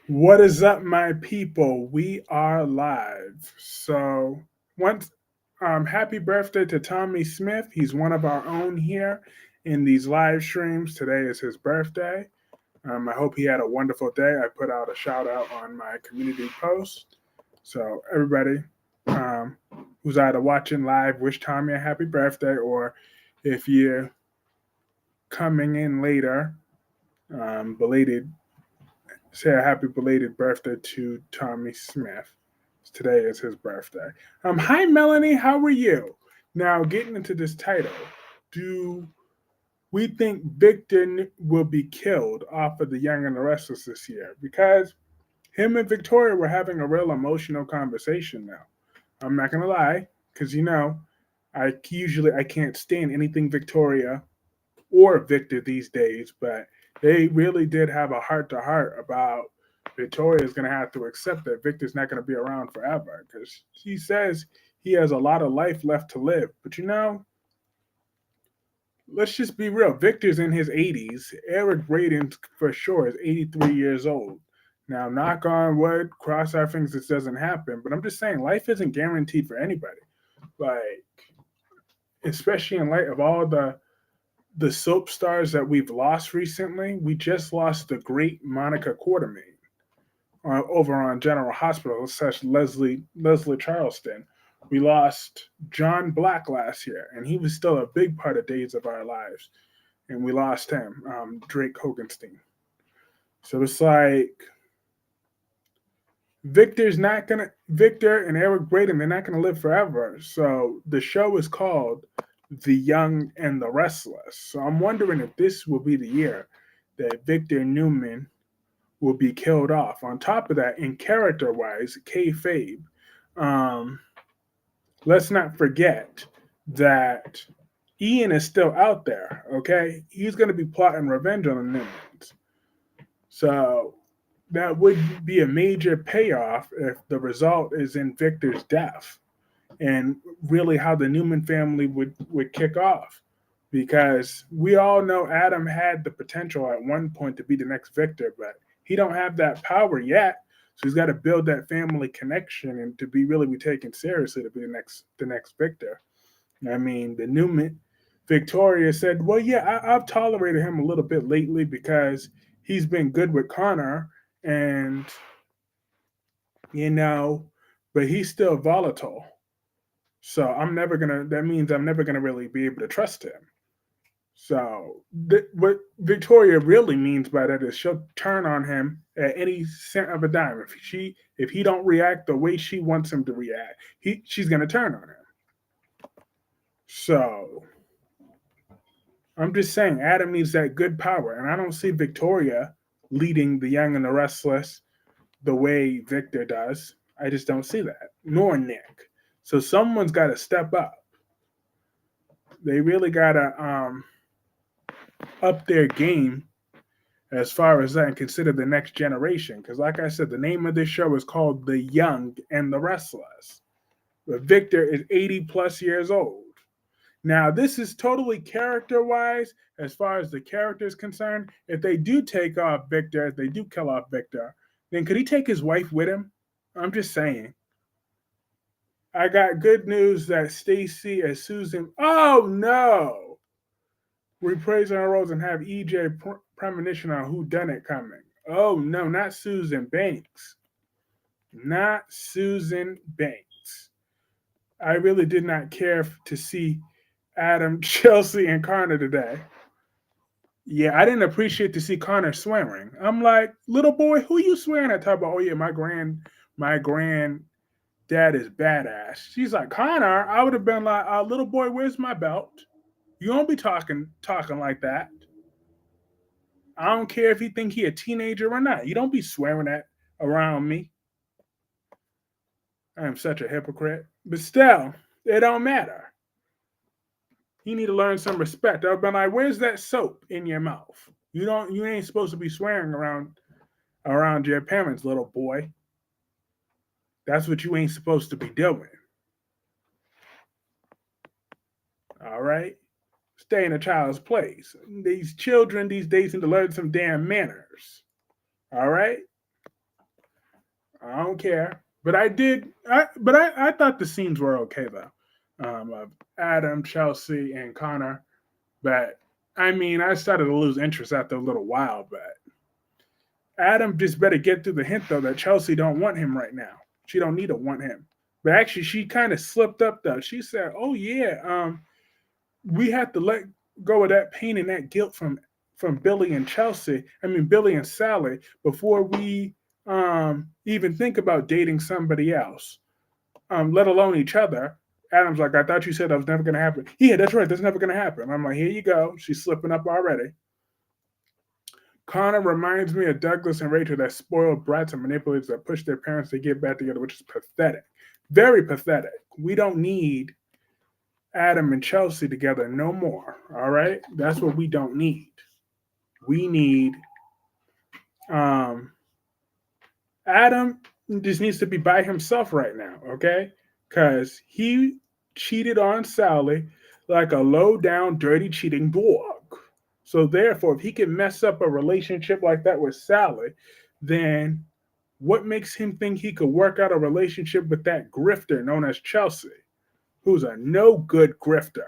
What is up, my people? We are live. So, once, happy birthday to Tommy Smith. He's one of our own here in these live streams. Today is his birthday. I hope he had a wonderful day. I put out a shout out on my community post. So, everybody who's either watching live, wish Tommy a happy birthday, or if you're coming in later, belated say a happy belated birthday to Tommy Smith. Today is his birthday. Hi Melanie, how are you? Now, getting into this title, do we think Victor will be killed off of The Young and the Restless this year? Because him and Victoria were having a real emotional conversation now. I'm not gonna lie, because I can't stand anything Victoria or Victor these days, but they really did have a heart to heart about Victoria is going to have to accept that Victor's not going to be around forever because she says he has a lot of life left to live. But let's just be real. Victor's in his 80s. Eric Braden, for sure, is 83 years old. Now, knock on wood, cross our fingers this doesn't happen. But I'm just saying, life isn't guaranteed for anybody. Like, especially in light of all the soap stars that we've lost recently. We just lost the great Monica Quartermain over on General Hospital, such Leslie Charleston. We lost John Black last year, and he was still a big part of Days of Our Lives. And we lost him, Drake Hogenstein. So it's like Victor and Eric Braden, they're not gonna live forever. So the show is called The Young and the Restless. So I'm wondering if this will be the year that Victor Newman will be killed off. On top of that, in character wise, kayfabe, um, let's not forget that Ian is still out there. Okay, he's going to be plotting revenge on the Newmans. So that would be a major payoff if the result is in Victor's death, and really how the Newman family would kick off. Because we all know Adam had the potential at one point to be the next Victor, but he don't have that power yet. So he's got to build that family connection and to be really be taken seriously to be the next Victor. I mean, the Newman Victoria said, "Well, yeah, I've tolerated him a little bit lately because he's been good with Connor, and you know, but he's still volatile. So I'm never gonna. That means I'm never gonna really be able to trust him." So what Victoria really means by that is she'll turn on him at any cent of a dime. If he don't react the way she wants him to react, she's gonna turn on him. So I'm just saying Adam needs that good power, and I don't see Victoria leading the Young and the Restless the way Victor does. I just don't see that, nor Nick. So someone's got to step up. They really gotta up their game as far as that and consider the next generation. Because, like I said, the name of this show is called The Young and the Restless. But Victor is 80 plus years old. Now, this is totally character wise, as far as the character is concerned. If they do take off Victor, if they do kill off Victor, then could he take his wife with him? I'm just saying. I got good news that Stacy and Susan. Oh no! Rephrase our roles and have EJ premonition on who done it coming. Oh no, not Susan Banks. Not Susan Banks. I really did not care to see Adam, Chelsea, and Connor today. Yeah, I didn't appreciate to see Connor swearing. I'm like, little boy, who you swearing at? Talk about, oh yeah, my granddad is badass. She's like, Connor, I would have been like, little boy, where's my belt? You don't be talking like that. I don't care if you think he a teenager or not. You don't be swearing at around me. I am such a hypocrite. But still, it don't matter. You need to learn some respect. I've been like, where's that soap in your mouth? You ain't supposed to be swearing around your parents, little boy. That's what you ain't supposed to be doing. All right? Stay in a child's place. These children these days need to learn some damn manners. All right? I don't care. But I did. I thought the scenes were okay though. Of Adam, Chelsea, and Connor. But I mean, I started to lose interest after a little while. But Adam just better get through the hint though that Chelsea don't want him right now. She don't need to want him. But actually, she kind of slipped up though. She said, "Oh yeah, we have to let go of that pain and that guilt from Billy and Chelsea. I mean Billy and Sally before we even think about dating somebody else, let alone each other." Adam's like, "I thought you said that was never going to happen." Yeah, that's right. That's never going to happen. I'm like, here you go. She's slipping up already. Connor reminds me of Douglas and Rachel, that spoiled brats and manipulators that push their parents to get back together, which is pathetic. Very pathetic. We don't need Adam and Chelsea together no more. All right? That's what we don't need. We need Adam just needs to be by himself right now, okay? Because he cheated on Sally like a low down, dirty, cheating dog. So, therefore, if he can mess up a relationship like that with Sally, then what makes him think he could work out a relationship with that grifter known as Chelsea, who's a no good grifter?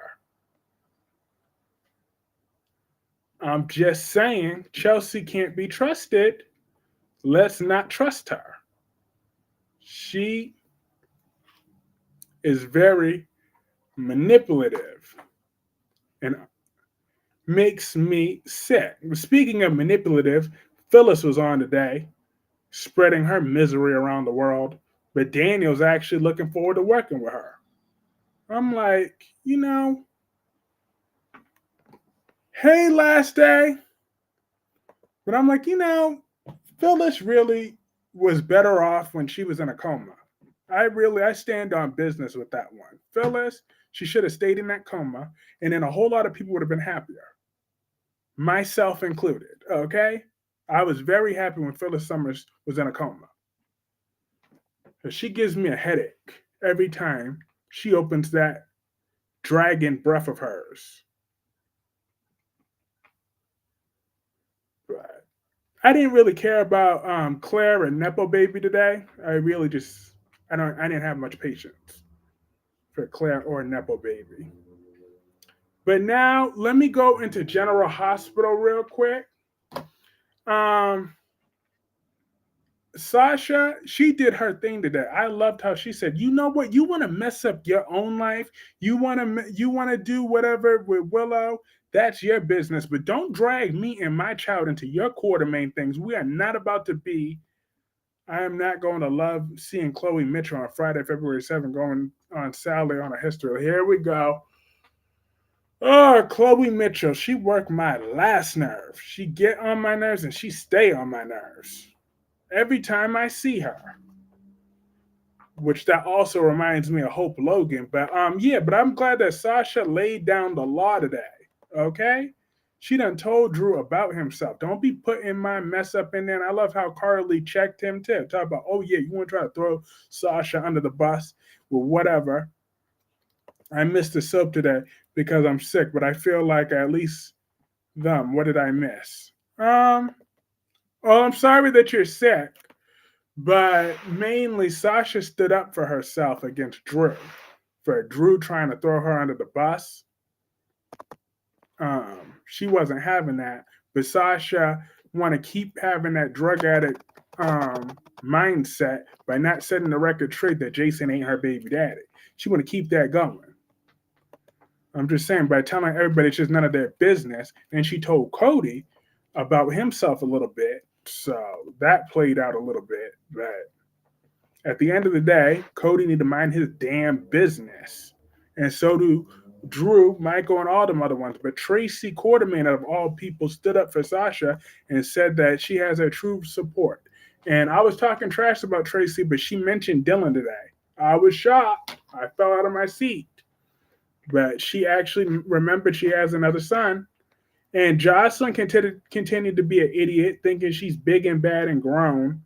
I'm just saying, Chelsea can't be trusted. Let's not trust her. She is very manipulative and makes me sick. Speaking of manipulative, Phyllis was on today, spreading her misery around the world, but Daniel's actually looking forward to working with her. I'm like, hey, last day. But I'm like, Phyllis really was better off when she was in a coma. I stand on business with that one. Phyllis, she should have stayed in that coma, and then a whole lot of people would have been happier, myself included. Okay, I was very happy when Phyllis Summers was in a coma. She gives me a headache every time she opens that dragon breath of hers. But I didn't really care about Claire and Nepo Baby today. I didn't have much patience for Claire or Nepo Baby. But now let me go into General Hospital real quick. Um, Sasha, she did her thing today. I loved how she said, "You know what? You want to mess up your own life. You want to do whatever with Willow. That's your business. But don't drag me and my child into your Quartermain things. We are not about to be. I am not going to love seeing Chloe Mitchell on Friday, February 7th, going on Sally on a history. Here we go. Oh, Chloe Mitchell, she worked my last nerve. She get on my nerves and she stay on my nerves every time I see her. Which that also reminds me of Hope Logan. But yeah, but I'm glad that Sasha laid down the law today. Okay? She done told Drew about himself. Don't be putting my mess up in there. And I love how Carly checked him too. Talk about, oh yeah, you want to try to throw Sasha under the bus? Well, whatever. I missed the soap today because I'm sick, but I feel like at least them. What did I miss? Oh, I'm sorry that you're sick, but mainly Sasha stood up for herself against Drew. For Drew trying to throw her under the bus. She wasn't having that, but Sasha want to keep having that drug addict mindset by not setting the record straight that Jason ain't her baby daddy. She want to keep that going. I'm just saying, by telling everybody it's just none of their business, and she told Cody about himself a little bit, so that played out a little bit. But at the end of the day, Cody need to mind his damn business, and so do Drew, Michael, and all them other ones. But Tracy Quartermain, out of all people, stood up for Sasha and said that she has her true support. And I was talking trash about Tracy, but she mentioned Dylan today. I was shocked. I fell out of my seat. But she actually remembered she has another son. And Jocelyn continued to be an idiot, thinking she's big and bad and grown,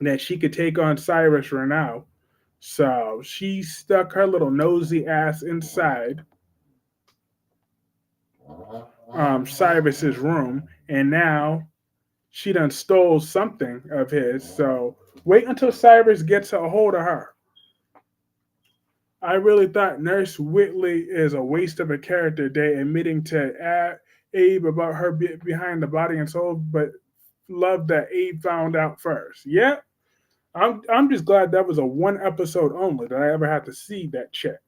that she could take on Cyrus Renaud. So she stuck her little nosy ass inside Cyrus's room, and now she done stole something of his. So wait until Cyrus gets a hold of her. I really thought Nurse Whitley is a waste of a character day, admitting to Abe about her behind the body and soul, but love that Abe found out first. Yeah, I'm just glad that was a one episode only that I ever had to see that chick,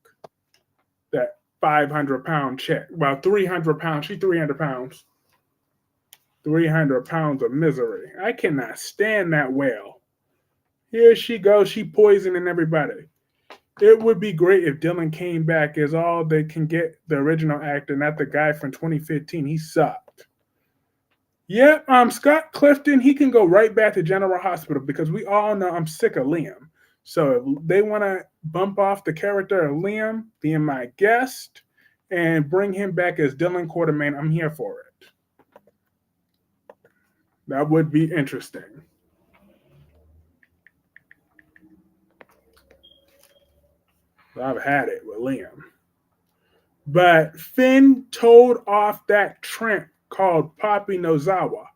that 500-pound chick. Well, 300 pounds. She's 300 pounds. 300 pounds of misery. I cannot stand that whale. Here she goes. She poisoning everybody. It would be great if Dylan came back as all they can get the original actor, not the guy from 2015. He sucked. Yep, Scott Clifton, he can go right back to General Hospital because we all know I'm sick of Liam. So if they want to bump off the character of Liam being my guest and bring him back as Dylan Quartermain, I'm here for it. That would be interesting. I've had it with Liam. But Finn told off that tramp called Poppy Nozawa.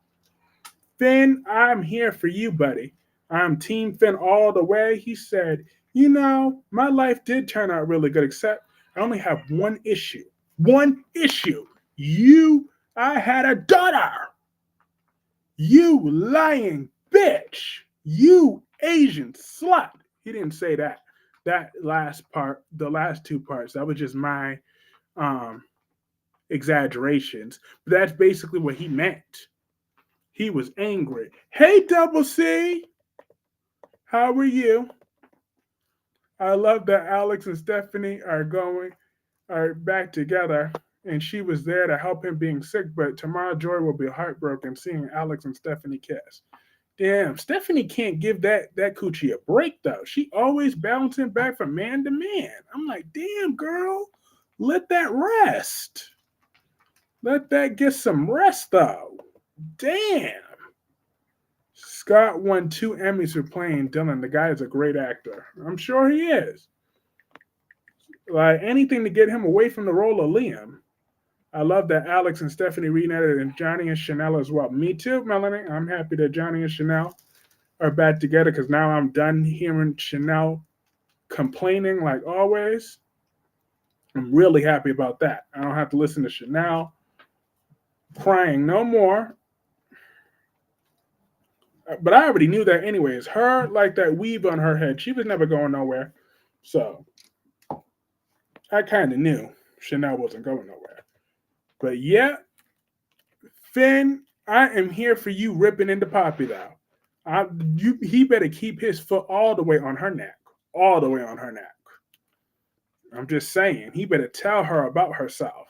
Finn, I'm here for you, buddy. I'm Team Finn all the way. He said, you know, my life did turn out really good, except I only have one issue. One issue. I had a daughter. You lying bitch. You Asian slut. He didn't say that. That last part, the last two parts, that was just my exaggerations. But that's basically what he meant. He was angry. Hey, Double C. How are you? I love that Alex and Stephanie are back together, and she was there to help him being sick, but tomorrow Joy will be heartbroken seeing Alex and Stephanie kiss. Damn, Stephanie can't give that coochie a break, though. She always bouncing back from man to man. I'm like, damn, girl, let that rest. Let that get some rest, though. Damn. Scott won 2 Emmys for playing Dylan. The guy is a great actor. I'm sure he is. Like, anything to get him away from the role of Liam. I love that Alex and Stephanie reunited and Johnny and Chanel as well. Me too, Melanie. I'm happy that Johnny and Chanel are back together because now I'm done hearing Chanel complaining like always. I'm really happy about that. I don't have to listen to Chanel crying no more. But I already knew that anyways. Her, like that weave on her head, she was never going nowhere. So I kind of knew Chanel wasn't going nowhere. But yeah, Finn, I am here for you ripping into Poppy though. He better keep his foot all the way on her neck. All the way on her neck. I'm just saying, he better tell her about herself.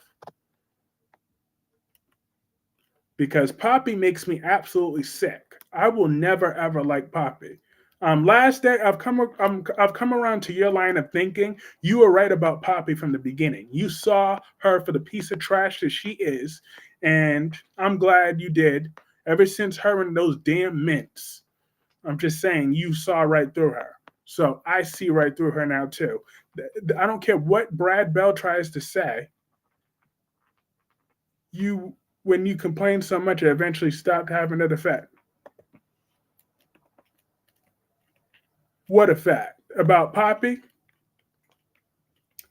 Because Poppy makes me absolutely sick. I will never ever like Poppy. Last day, I've come around to your line of thinking. You were right about Poppy from the beginning. You saw her for the piece of trash that she is, and I'm glad you did. Ever since her and those damn mints, I'm just saying you saw right through her. So I see right through her now too. I don't care what Brad Bell tries to say. When you complain so much, it eventually stopped having that effect. What effect? About Poppy?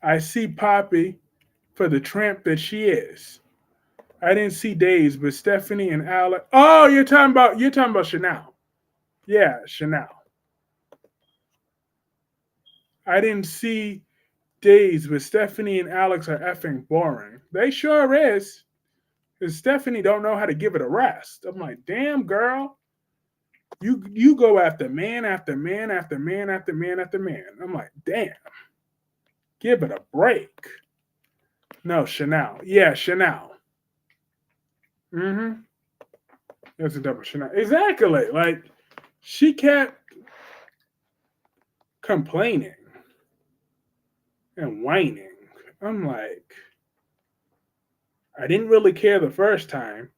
I see Poppy for the tramp that she is. I didn't see Days, but Stephanie and Alex. Oh, you're talking about Chanel. Yeah, Chanel. I didn't see Days, but Stephanie and Alex are effing boring. They sure is. Because Stephanie don't know how to give it a rest. I'm like, damn, girl. You go after man after man after man after man after man. I'm like, damn. Give it a break. No, Chanel. Yeah, Chanel. Mm-hmm. That's a double Chanel. Exactly. Like, she kept complaining and whining. I'm like, I didn't really care the first time.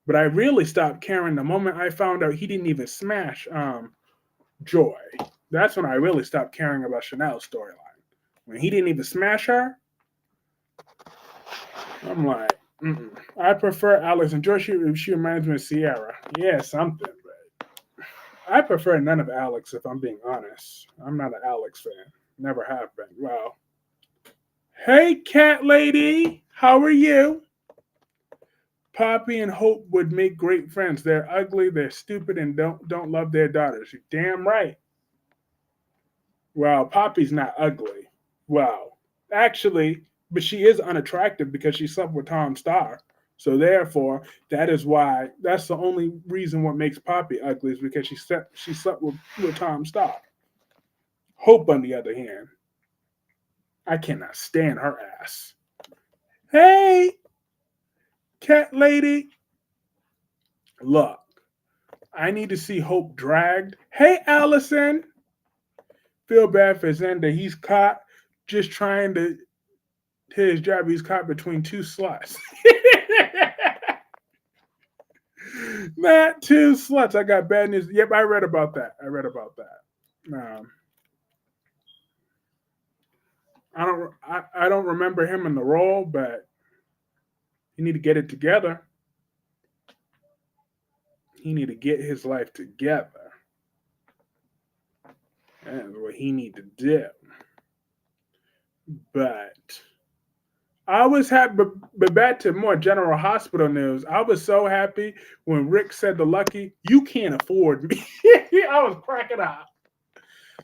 But I really stopped caring the moment I found out he didn't even smash Joy. That's when I really stopped caring about Chanel's storyline. When he didn't even smash her, I'm like, I prefer Alex and Joy. She reminds me of Sierra. Yeah, something. But I prefer none of Alex, if I'm being honest. I'm not an Alex fan. Never have been. Wow. Hey, cat lady. How are you? Poppy and Hope would make great friends. They're ugly, they're stupid, and don't love their daughters. You're damn right. Well, Poppy's not ugly. Well, actually, but she is unattractive because she slept with Tom Starr. So therefore, that's the only reason what makes Poppy ugly is because she slept with Tom Starr. Hope, on the other hand, I cannot stand her ass. Hey, cat lady. Look, I need to see Hope dragged. Hey, Allison. Feel bad for Xander. He's caught just trying to hit his job. He's caught between two sluts. Not two sluts. I got bad news. Yep, I read about that. Um, I don't remember him in the role, but he need to get it together. He need to get his life together. That's what he need to do. But I was happy, but back to more General Hospital news. I was so happy when Rick said to Lucky, "You can't afford me." I was cracking up.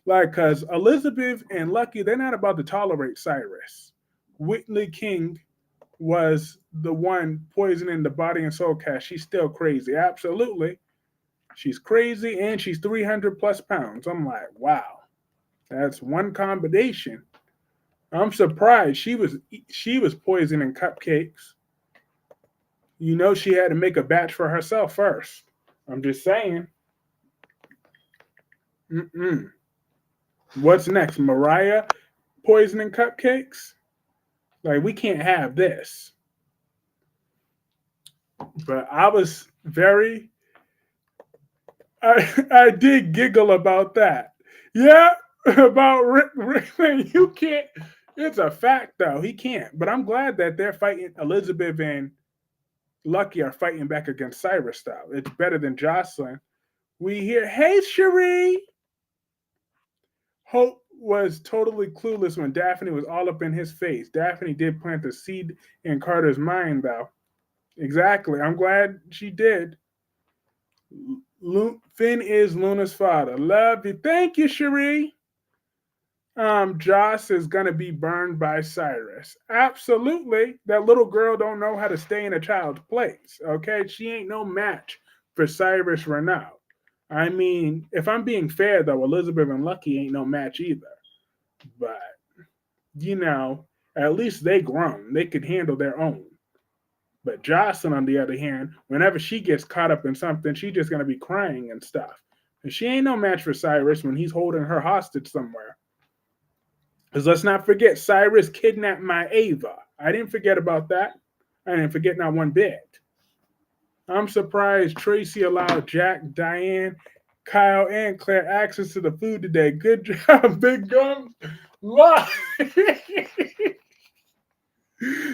Like, because Elizabeth and Lucky, they're not about to tolerate Cyrus. Whitley King was the one poisoning the body and soul cast. She's still crazy. Absolutely. She's crazy and she's 300 plus pounds. I'm like, wow, that's one combination. I'm surprised she was poisoning cupcakes. You know she had to make a batch for herself first. I'm just saying. Mm-mm. What's next? Mariah poisoning cupcakes? Like, we can't have this. But I was I did giggle about that. Yeah, about Rick saying you can't. It's a fact, though. He can't. But I'm glad that they're fighting. Elizabeth and Lucky are fighting back against Cyrus, though. It's better than Jocelyn. We hear, hey, Cherie. Hope was totally clueless when Daphne was all up in his face. Daphne did plant the seed in Carter's mind, though. Exactly. I'm glad she did. Finn is Luna's father. Love you. Thank you, Cherie. Joss is gonna be burned by Cyrus. Absolutely. That little girl don't know how to stay in a child's place. Okay, she ain't no match for Cyrus Renaud. I mean, if I'm being fair though, Elizabeth and Lucky ain't no match either. But you know, at least they grown. They could handle their own. But Jocelyn, on the other hand, whenever she gets caught up in something, she's just gonna be crying and stuff. And she ain't no match for Cyrus when he's holding her hostage somewhere. Because let's not forget, Cyrus kidnapped my Ava. I didn't forget about that. I didn't forget not one bit. I'm surprised Tracy allowed Jack, Diane, Kyle, and Claire access to the food today. Good job, Big Gums.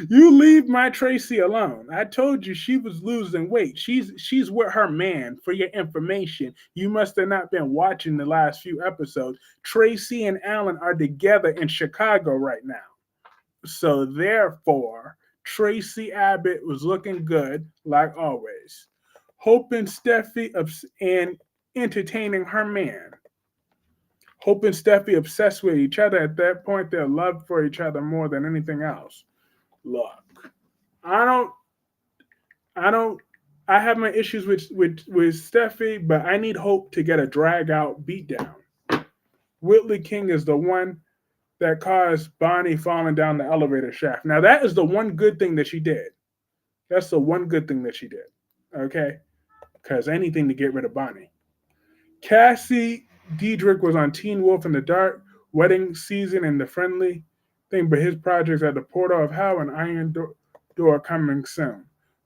You leave my Tracy alone. I told you she was losing weight. She's with her man. For your information, you must have not been watching the last few episodes. Tracy and Alan are together in Chicago right now. So therefore, Tracy Abbott was looking good like always. Hope and Steffi and entertaining her man. Hope and Steffi obsessed with each other. At that point, their love for each other more than anything else. Look, I don't, I don't, I have my issues with Steffi, but I need Hope to get a drag out beatdown. Whitley King is the one that caused Bonnie falling down the elevator shaft. Now that is the one good thing that she did. That's the one good thing that she did. Okay, because anything to get rid of Bonnie. Cassie Diedrich was on Teen Wolf in the Dark, Wedding Season, and The Friendly Thing, but his projects at the Portal of Hell and Iron Door coming soon.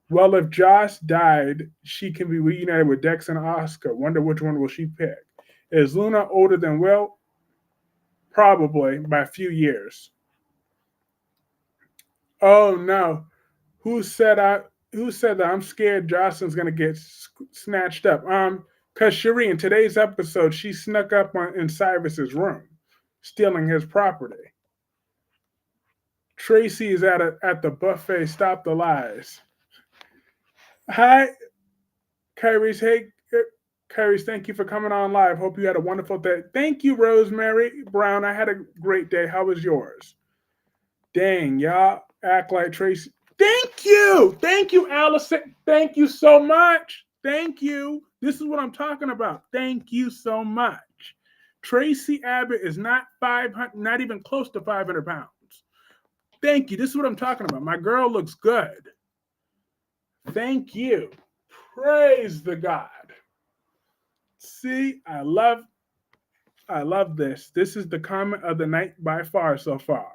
Well, if Joss died, she can be reunited with Dex and Oscar. Wonder which one will she pick? Is Luna older than Will? Probably by a few years. Oh no. Who said I? Who said that I'm scared Jocelyn's gonna get snatched up? Cause Cherie, in today's episode, she snuck up in Cyrus's room, stealing his property. Tracy is at the buffet. Stop the lies. Hi, Kyrie's. Hey, Kyrie's. Thank you for coming on live. Hope you had a wonderful day. Thank you, Rosemary Brown. I had a great day. How was yours? Dang, y'all act like Tracy. Thank you, Allison. Thank you so much. Thank you. This is what I'm talking about. Thank you so much. Tracy Abbott is not 500, not even close to 500 pounds. Thank you. This is what I'm talking about. My girl looks good. Thank you. Praise the God. See, I love this. This is the comment of the night by far so far.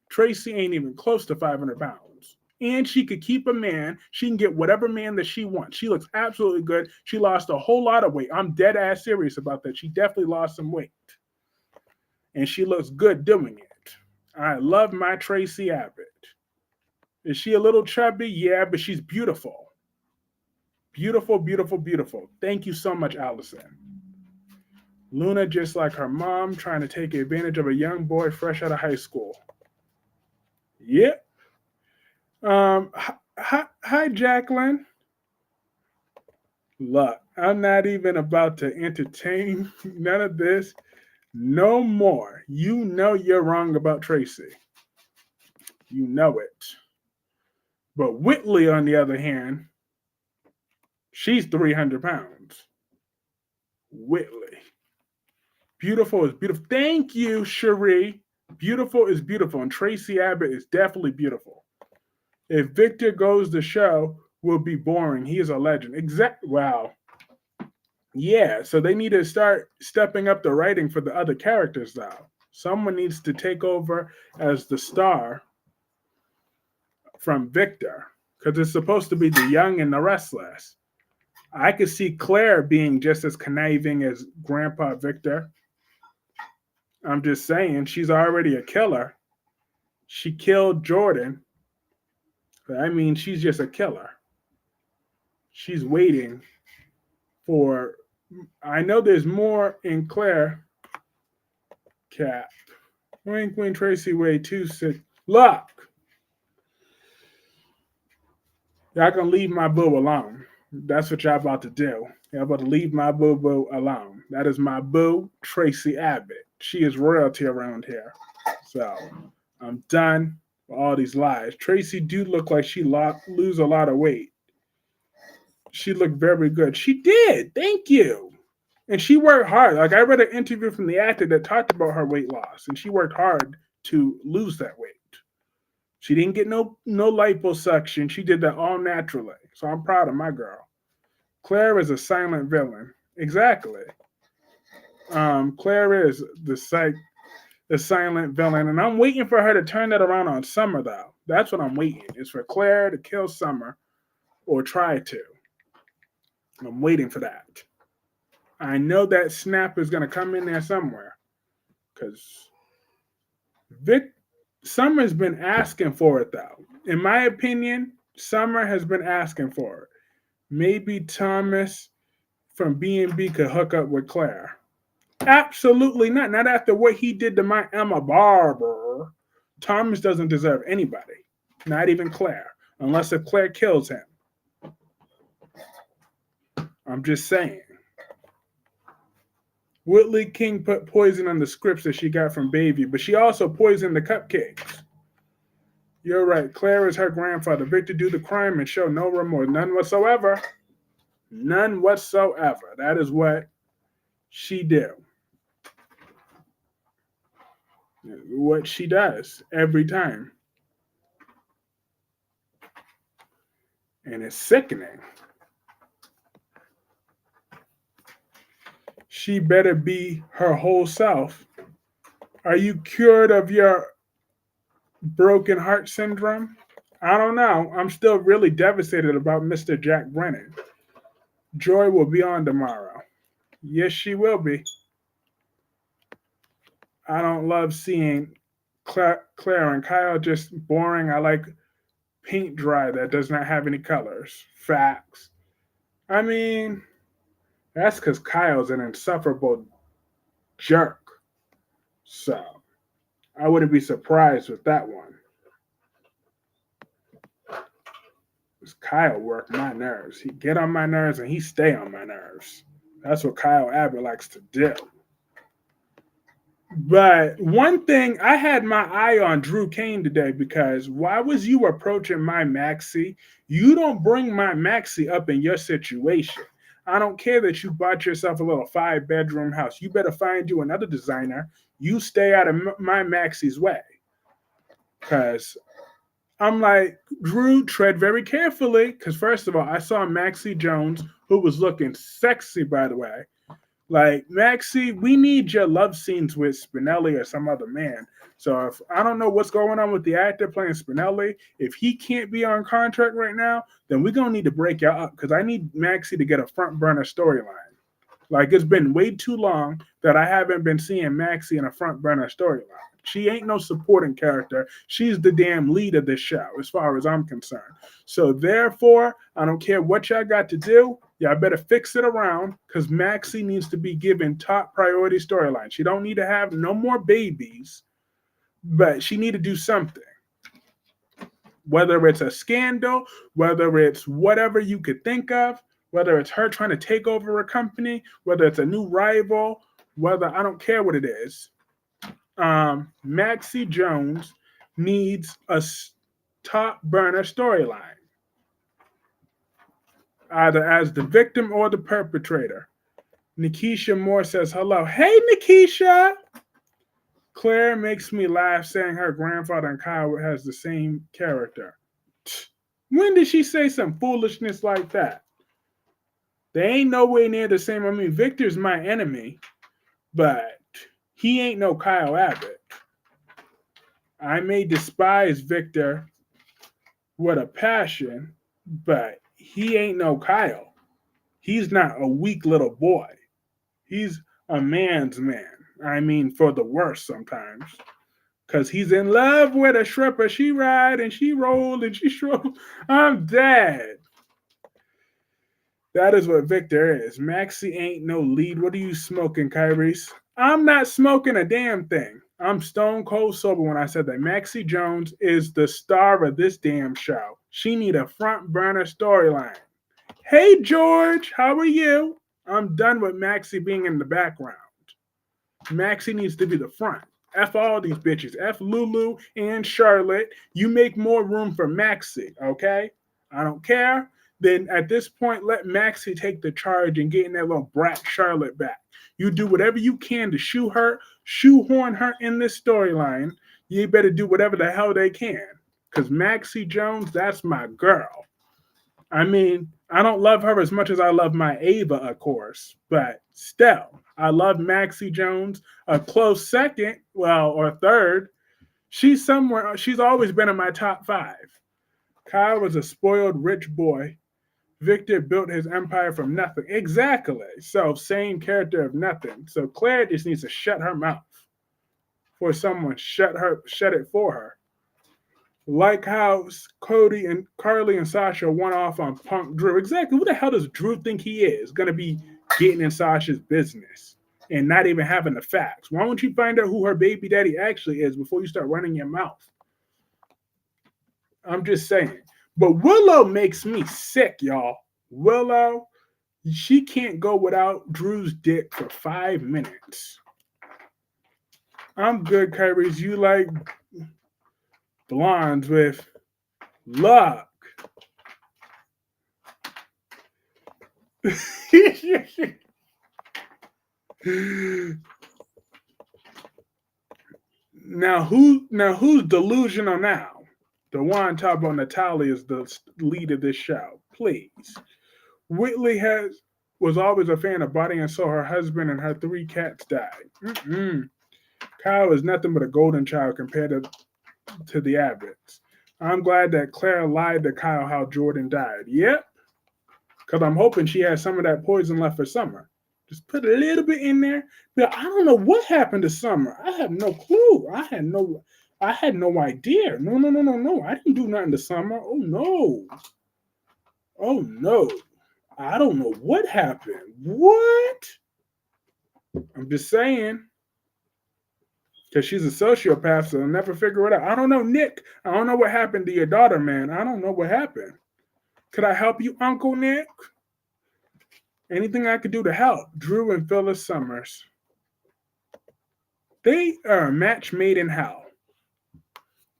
Tracy ain't even close to 500 pounds. And she could keep a man. She can get whatever man that she wants. She looks absolutely good. She lost a whole lot of weight. I'm dead ass serious about that. She definitely lost some weight. And she looks good doing it. I love my Tracy Abbott. Is she a little chubby? Yeah, but she's beautiful. Beautiful, beautiful, beautiful. Thank you so much, Allison. Luna, just like her mom, trying to take advantage of a young boy fresh out of high school. Yep. Hi, Jacqueline. Look, I'm not even about to entertain none of this. No more. You know you're wrong about Tracy. You know it. But Whitley, on the other hand, she's 300 pounds. Whitley. Beautiful is beautiful. Thank you, Cherie. Beautiful is beautiful. And Tracy Abbott is definitely beautiful. If Victor goes, the show will be boring. He is a legend. Wow. Yeah, so they need to start stepping up the writing for the other characters, though. Someone needs to take over as the star from Victor, because it's supposed to be the young and the restless. I could see Claire being just as conniving as Grandpa Victor. I'm just saying, she's already a killer. She killed Jordan. I mean, she's just a killer. She's waiting for. I know there's more in Claire. Cap. Wink, wink, Tracy, way too sick. Look! Y'all gonna leave my boo alone. That's what y'all about to do. Y'all about to leave my boo alone. That is my boo, Tracy Abbott. She is royalty around here. So, I'm done with all these lies. Tracy do look like she lose a lot of weight. She looked very good. She did. Thank you. And she worked hard. Like, I read an interview from the actor that talked about her weight loss, and she worked hard to lose that weight. She didn't get no liposuction. She did that all naturally. So I'm proud of my girl. Claire is a silent villain. Exactly. Claire is the silent villain, and I'm waiting for her to turn that around on Summer, though. That's what I'm waiting. Is for Claire to kill Summer, or try to. I'm waiting for that. I know that snap is going to come in there somewhere, because Summer's been asking for it, though. In my opinion, Summer has been asking for it. Maybe Thomas from B&B could hook up with Claire. Absolutely not. Not after what he did to my Emma Barber. Thomas doesn't deserve anybody. Not even Claire. Unless if Claire kills him. I'm just saying. Whitley King put poison on the scripts that she got from Baby, but she also poisoned the cupcakes. You're right. Claire is her grandfather. Victor do the crime and show no remorse. None whatsoever. None whatsoever. That is what she do. What she does every time. And it's sickening. She better be her whole self. Are you cured of your broken heart syndrome? I don't know. I'm still really devastated about Mr. Jack Brennan. Joy will be on tomorrow. Yes, she will be. I don't love seeing Claire and Kyle just boring. I like paint dry that does not have any colors. Facts. I mean, that's because Kyle's an insufferable jerk. So I wouldn't be surprised with that one. Because Kyle work my nerves. He get on my nerves and he stay on my nerves. That's what Kyle Abbott likes to do. But one thing, I had my eye on Drew Kane today because why was you approaching my Maxie? You don't bring my Maxie up in your situation. I don't care that you bought yourself a little 5-bedroom house. You better find you another designer. You stay out of my Maxie's way. Because I'm like, Drew, tread very carefully. Because first of all, I saw Maxie Jones, who was looking sexy, by the way. Like, Maxie, we need your love scenes with Spinelli or some other man. So if I don't know what's going on with the actor playing Spinelli, if he can't be on contract right now, then we're going to need to break y'all up because I need Maxie to get a front burner storyline. Like, it's been way too long that I haven't been seeing Maxie in a front burner storyline. She ain't no supporting character. She's the damn lead of this show, as far as I'm concerned. So therefore, I don't care what y'all got to do. Y'all better fix it around because Maxie needs to be given top priority storyline. She don't need to have no more babies, but she need to do something. Whether it's a scandal, whether it's whatever you could think of, whether it's her trying to take over a company, whether it's a new rival, whether I don't care what it is. Maxie Jones needs a top burner storyline, either as the victim or the perpetrator. Nikisha Moore says hello. Hey, Nikisha. Claire makes me laugh saying her grandfather and Kyle has the same character. When did she say some foolishness like that? They ain't nowhere near the same. I mean, Victor's my enemy, but he ain't no Kyle Abbott. I may despise Victor with a passion, but he ain't no Kyle. He's not a weak little boy. He's a man's man. I mean, for the worst sometimes. Because he's in love with a stripper. She ride and she roll and she stroll. I'm dead. That is what Victor is. Maxie ain't no lead. What are you smoking, Kyrie's? I'm not smoking a damn thing. I'm stone cold sober when I said that. Maxie Jones is the star of this damn show. She need a front burner storyline. Hey, George, how are you? I'm done with Maxie being in the background. Maxie needs to be the front. F all these bitches. F Lulu and Charlotte. You make more room for Maxie, okay? I don't care. Then at this point, let Maxie take the charge and get in that little brat Charlotte back. You do whatever you can to shoehorn her in this storyline. You better do whatever the hell they can. Because Maxie Jones, that's my girl. I mean, I don't love her as much as I love my Ava, of course. But still, I love Maxie Jones. A close second, well, or third. She's always been in my top 5. Kyle was a spoiled rich boy. Victor built his empire from nothing. Exactly. So same character of nothing. So Claire just needs to shut her mouth. For someone shut it for her. Like how Cody and Carly and Sasha went off on Punk Drew. Exactly. Who the hell does Drew think he is? Going to be getting in Sasha's business and not even having the facts. Why don't you find out who her baby daddy actually is before you start running your mouth? I'm just saying. But Willow makes me sick, y'all. Willow, she can't go without Drew's dick for 5 minutes. I'm good, Kyrie's. You like blondes with luck. Now who's delusional now? The one talking about Natalia is the lead of this show. Please. Whitley was always a fan of Buddy and saw her husband and her 3 cats die. Kyle is nothing but a golden child compared to the Abbotts. I'm glad that Claire lied to Kyle how Jordan died. Yep. Because I'm hoping she has some of that poison left for Summer. Just put a little bit in there. But I don't know what happened to Summer. I have no clue. I had no idea. No. I didn't do nothing this summer. Oh, no. Oh, no. I don't know what happened. What? I'm just saying. Because she's a sociopath, so I'll never figure it out. I don't know, Nick. I don't know what happened to your daughter, man. I don't know what happened. Could I help you, Uncle Nick? Anything I could do to help? Drew and Phyllis Summers. They are a match made in hell.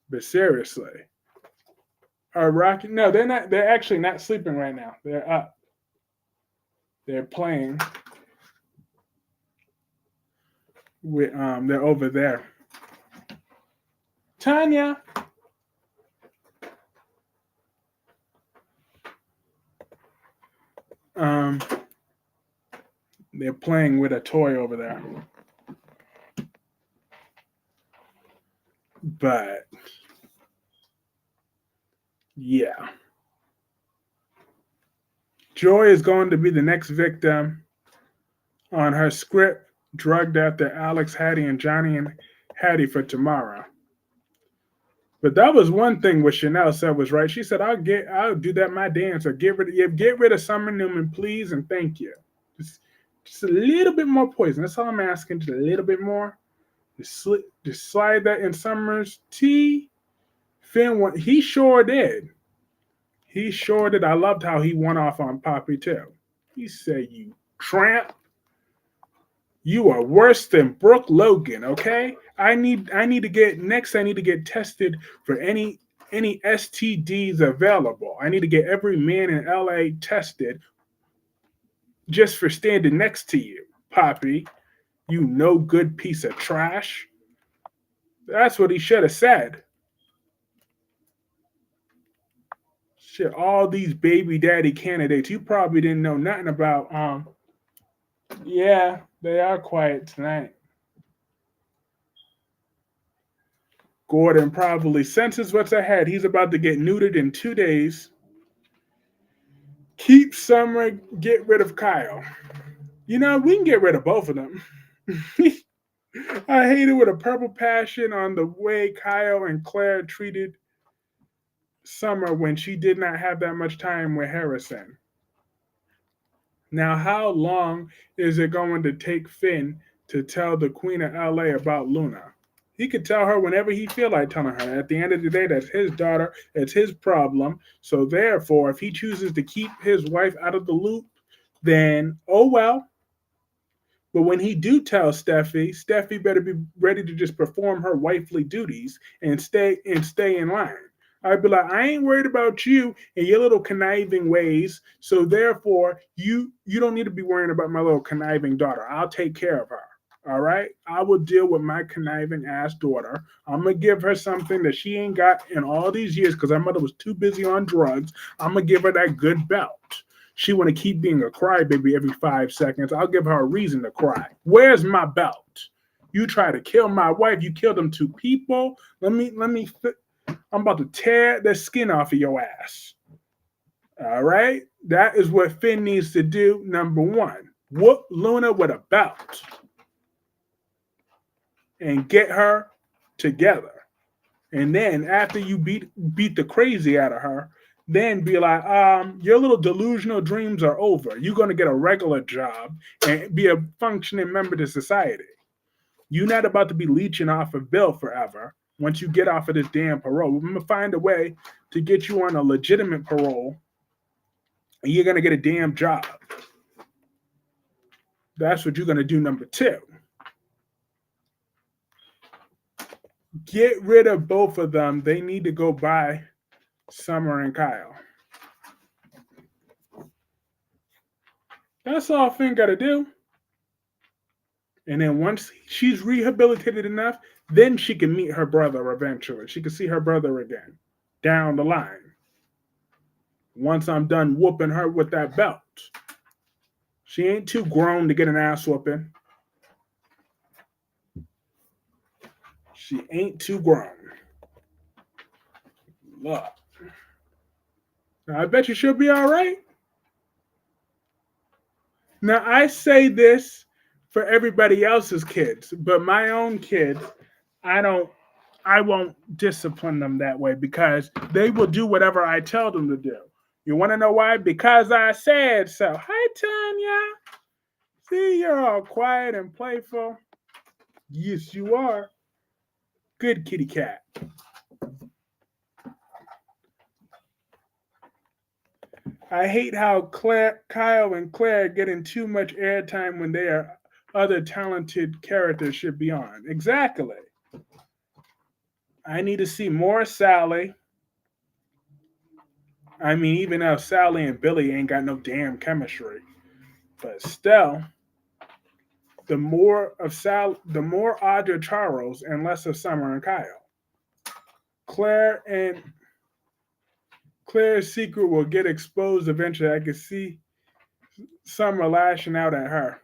But seriously. Are Rocky? No, they're not. They're actually not sleeping right now. They're up. They're playing. They're over there. Tanya. They're playing with a toy over there. But yeah. Joy is going to be the next victim on her script, drugged after Alex, Hattie, and Johnny and Hattie for tomorrow. But that was one thing what Chanel said was right. She said, I'll do that my dance or get rid of Summer Newman, please, and thank you. Just a little bit more poison. That's all I'm asking. Just a little bit more. Just slide that in Summer's tea. Finn, he sure did. He sure did. I loved how he went off on Poppy too. He said, "You tramp. You are worse than Brooke Logan, okay? I need to get tested for any STDs available. I need to get every man in LA tested just for standing next to you, Poppy. You no good piece of trash." That's what he should have said. Shit, all these baby daddy candidates, you probably didn't know nothing about. Yeah, they are quiet tonight. Gordon probably senses what's ahead. He's about to get neutered in 2 days. Keep Summer, get rid of Kyle. You know, we can get rid of both of them. I hate it with a purple passion on the way Kyle and Claire treated Summer when she did not have that much time with Harrison. Now, how long is it going to take Finn to tell the Queen of LA about Luna? He could tell her whenever he feel like telling her. At the end of the day, that's his daughter. It's his problem. So therefore, if he chooses to keep his wife out of the loop, then oh well. But when he do tell Steffi better be ready to just perform her wifely duties and stay in line. I'd be like, I ain't worried about you and your little conniving ways. So therefore, you don't need to be worrying about my little conniving daughter. I'll take care of her. All right? I will deal with my conniving ass daughter. I'm going to give her something that she ain't got in all these years because her mother was too busy on drugs. I'm going to give her that good belt. She want to keep being a crybaby every 5 seconds. I'll give her a reason to cry. Where's my belt? You try to kill my wife. You killed them 2 people. I'm about to tear the skin off of your ass. All right? That is what Finn needs to do. Number 1, whoop Luna with a belt and get her together. And then after you beat the crazy out of her, then be like, your little delusional dreams are over. You're going to get a regular job and be a functioning member to society. You're not about to be leeching off of Bill forever. Once you get off of this damn parole, we're going to find a way to get you on a legitimate parole, and you're going to get a damn job. That's what you're going to do. Number 2. Get rid of both of them. They need to go by Summer and Kyle. That's all Finn got to do. And then once she's rehabilitated enough, then she can meet her brother eventually. She can see her brother again down the line. Once I'm done whooping her with that belt. She ain't too grown to get an ass whooping. She ain't too grown. Look. I bet you she'll be all right. Now, I say this for everybody else's kids, but my own kids, I don't I won't discipline them that way because they will do whatever I tell them to do. You want to know why? Because I said so. Hi, Tanya. See, you're all quiet and playful. Yes, you are. Good kitty cat. I hate how Kyle and Claire are getting too much airtime when they are other talented characters should be on. Exactly. I need to see more Sally. I mean, even though Sally and Billy ain't got no damn chemistry, but still, the more Audra Charles and less of Summer and Kyle. Claire and Claire's secret will get exposed eventually. I can see Summer lashing out at her.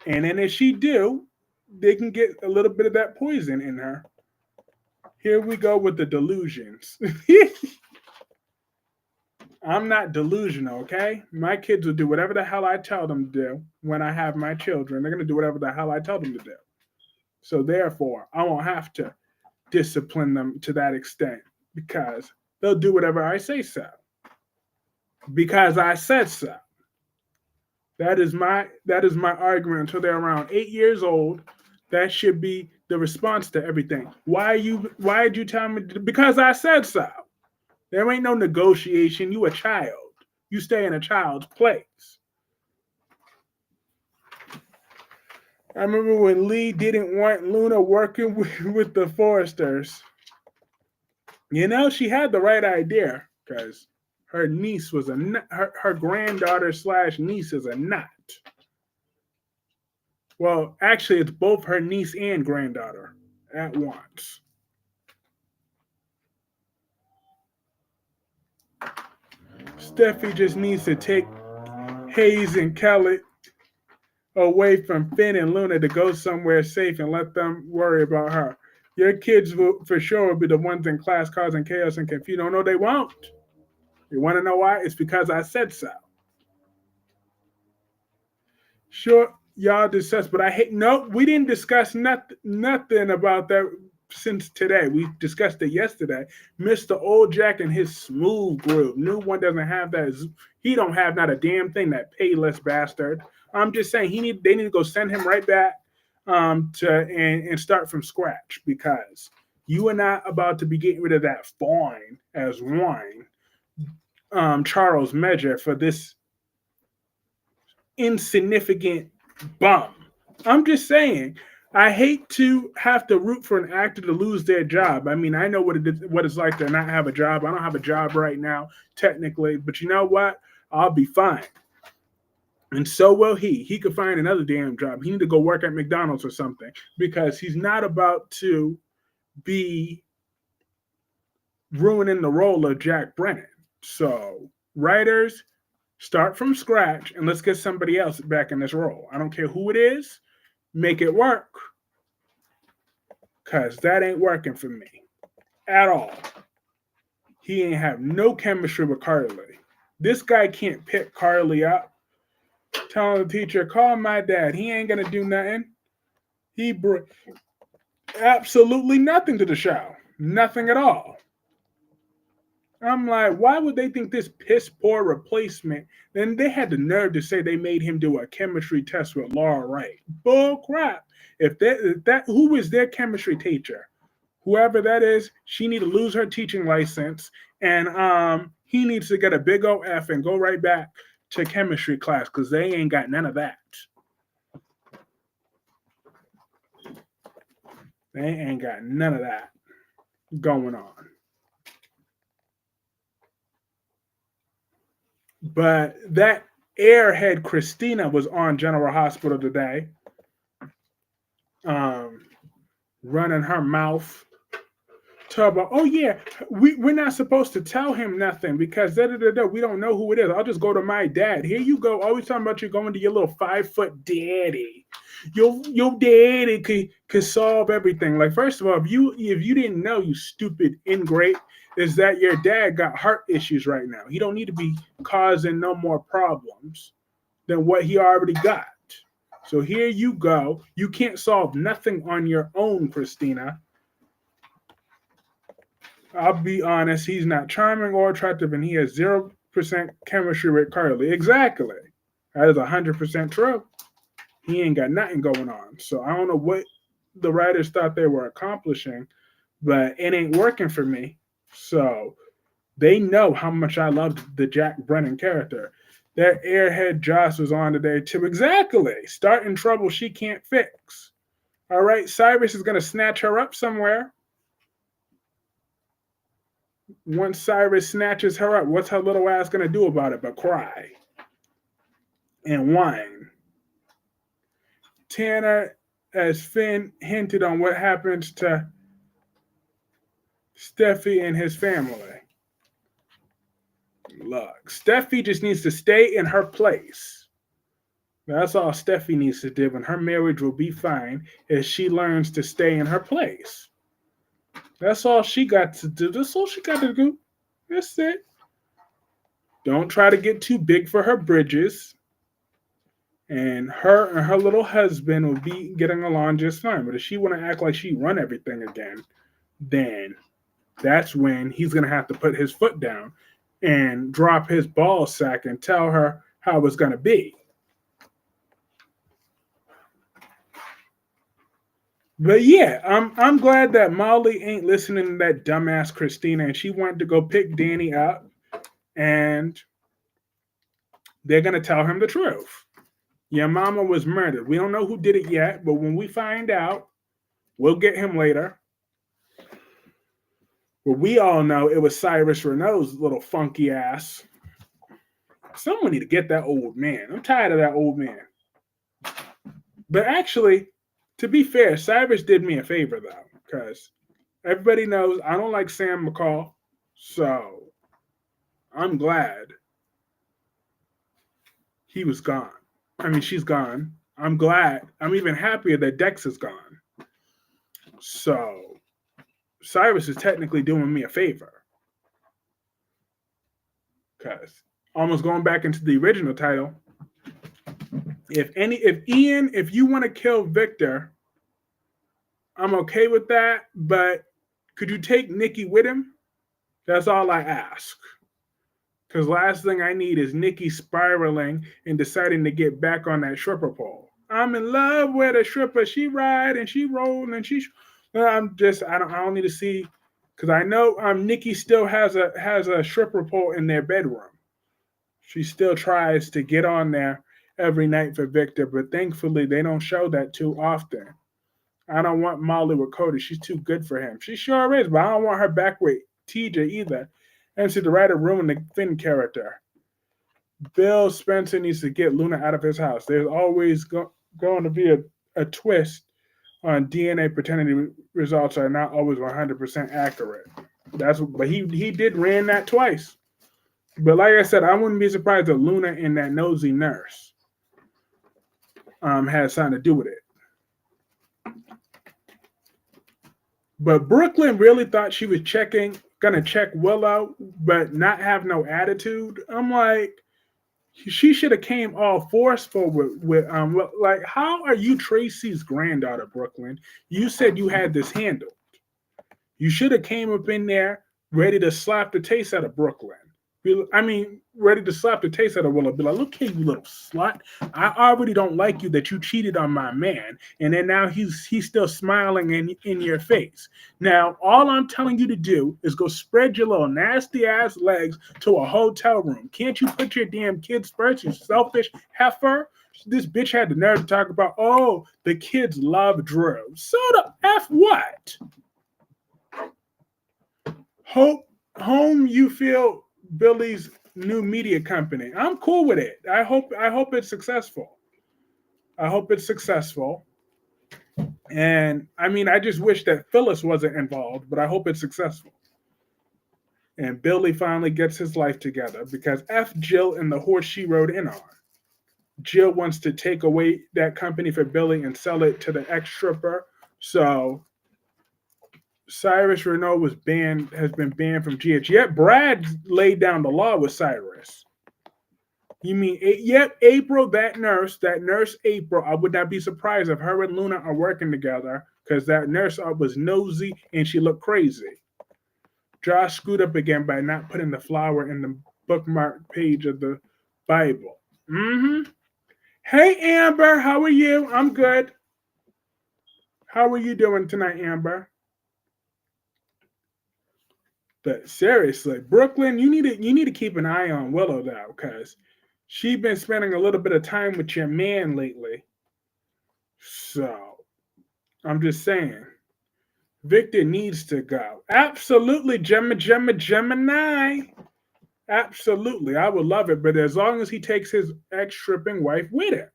And then if she do, they can get a little bit of that poison in her. Here we go with the delusions. I'm not delusional, okay? My kids will do whatever the hell I tell them to do when I have my children. They're going to do whatever the hell I tell them to do. So therefore, I won't have to discipline them to that extent because they'll do whatever I say so. Because I said so. That is my argument until they're around 8 years old. That should be the response to everything. Why did you tell me? Because I said so. There ain't no negotiation. You a child. You stay in a child's place. I remember when Lee didn't want Luna working with the Foresters. You know, she had the right idea because her niece was her granddaughter / niece is a nut. Well, actually, it's both her niece and granddaughter at once. Steffi just needs to take Hayes and Kelly away from Finn and Luna to go somewhere safe and let them worry about her. Your kids will for sure be the ones in class causing chaos and confusion. No, they won't. You want to know why? It's because I said so. Sure, y'all discussed, but I hate. No, we didn't discuss nothing about that since today. We discussed it yesterday. Mr. Old Jack and his smooth groove. New one doesn't have that. He don't have not a damn thing. That payless bastard. I'm just saying they need to go send him right back and start from scratch because you are not about to be getting rid of that fine as wine. Charles Measure for this insignificant bum. I'm just saying, I hate to have to root for an actor to lose their job. I mean, I know what it's like to not have a job. I don't have a job right now, technically, but you know what? I'll be fine. And so will he. He could find another damn job. He need to go work at McDonald's or something because he's not about to be ruining the role of Jack Brennan. So, writers, start from scratch and let's get somebody else back in this role. I don't care who it is, make it work. Because that ain't working for me at all. He ain't have no chemistry with Carly. This guy can't pick Carly up. Telling the teacher, call my dad. He ain't going to do nothing. He brought absolutely nothing to the show. Nothing at all. I'm like, why would they think this piss poor replacement? Then they had the nerve to say they made him do a chemistry test with Laura Wright. Bull crap. If that who is their chemistry teacher? Whoever that is, she need to lose her teaching license, and he needs to get a big old F and go right back to chemistry class because they ain't got none of that. They ain't got none of that going on. But that airhead Christina was on General Hospital today, running her mouth. About, oh yeah, we're not supposed to tell him nothing because we don't know who it is. I'll just go to my dad. Here you go. Always talking about you going to your little 5-foot daddy. Your daddy could solve everything. Like, first of all, if you didn't know, you stupid ingrate, is that your dad got heart issues right now. He don't need to be causing no more problems than what he already got. So here you go. You can't solve nothing on your own, Christina. I'll be honest, he's not charming or attractive, and he has 0% chemistry with Carly. Exactly. That is 100% true. He ain't got nothing going on. So I don't know what the writers thought they were accomplishing, but it ain't working for me. So they know how much I loved the Jack Brennan character. That airhead Joss was on today too. Exactly. Starting trouble she can't fix. All right, Cyrus is going to snatch her up somewhere. Once Cyrus snatches her up, what's her little ass going to do about it but cry and whine? Tanner, as Finn hinted on what happens to Steffi and his family. Look, Steffi just needs to stay in her place. That's all Steffi needs to do, and her marriage will be fine as she learns to stay in her place. That's all she got to do. That's all she got to do. That's it. Don't try to get too big for her bridges. And her little husband will be getting along just fine. But if she want to act like she run everything again, then that's when he's going to have to put his foot down and drop his ball sack and tell her how it's going to be. But yeah, I'm glad that Molly ain't listening to that dumbass Christina, and she wanted to go pick Danny up, and they're going to tell him the truth. Your mama was murdered. We don't know who did it yet, but when we find out, we'll get him later. But we all know it was Cyrus Renault's little funky ass. Someone need to get that old man. I'm tired of that old man. But actually, to be fair, Cyrus did me a favor, though, because everybody knows I don't like Sam McCall, so I'm glad he was gone. I mean, she's gone. I'm glad. I'm even happier that Dex is gone. So Cyrus is technically doing me a favor. Because almost going back into the original title, if Ian, if you want to kill Victor, I'm okay with that, but could you take Nikki with him? That's all I ask. Because last thing I need is Nikki spiraling and deciding to get back on that stripper pole. I'm in love with a stripper. She ride and she roll and she. I don't need to see, because I know Nikki still has a stripper pole in their bedroom. She still tries to get on there every night for Victor, but thankfully they don't show that too often. I don't want Molly with Cody. She's too good for him. She sure is, but I don't want her back with TJ either. And so the writer ruined the Finn character. Bill Spencer needs to get Luna out of his house. There's always going to be a twist on DNA paternity results are not always 100% accurate. But he did ran that twice. But like I said, I wouldn't be surprised if Luna and that nosy nurse had something to do with it. But Brooklyn really thought she was gonna check Willow, but not have no attitude. I'm like, she should have came all forceful with like, how are you Tracy's granddaughter, Brooklyn? You said you had this handled. You should have came up in there ready to slap the taste out of Brooklyn. Ready to slap the taste out of Willow. Be like, look here, you little slut. I already don't like you that you cheated on my man. And then now he's still smiling in your face. Now, all I'm telling you to do is go spread your little nasty ass legs to a hotel room. Can't you put your damn kids first, you selfish heifer? This bitch had the nerve to talk about, oh, the kids love Drew. So the F what? Home you feel Billy's new media company. I'm cool with it. I hope it's successful. And I just wish that Phyllis wasn't involved, but I hope it's successful. And Billy finally gets his life together because F Jill and the horse she rode in on. Jill wants to take away that company for Billy and sell it to the ex-stripper. So Cyrus Renault has been banned from GH. Yet Brad laid down the law with Cyrus. You mean, yep, April, that nurse April, I would not be surprised if her and Luna are working together because that nurse was nosy and she looked crazy. Josh screwed up again by not putting the flower in the bookmark page of the Bible. Mm-hmm. Hey, Amber, how are you? I'm good. How are you doing tonight, Amber? But seriously, Brooklyn, you need to keep an eye on Willow though, because she's been spending a little bit of time with your man lately. So I'm just saying, Victor needs to go. Absolutely, Gemini. Absolutely, I would love it, but as long as he takes his ex-stripping wife with him.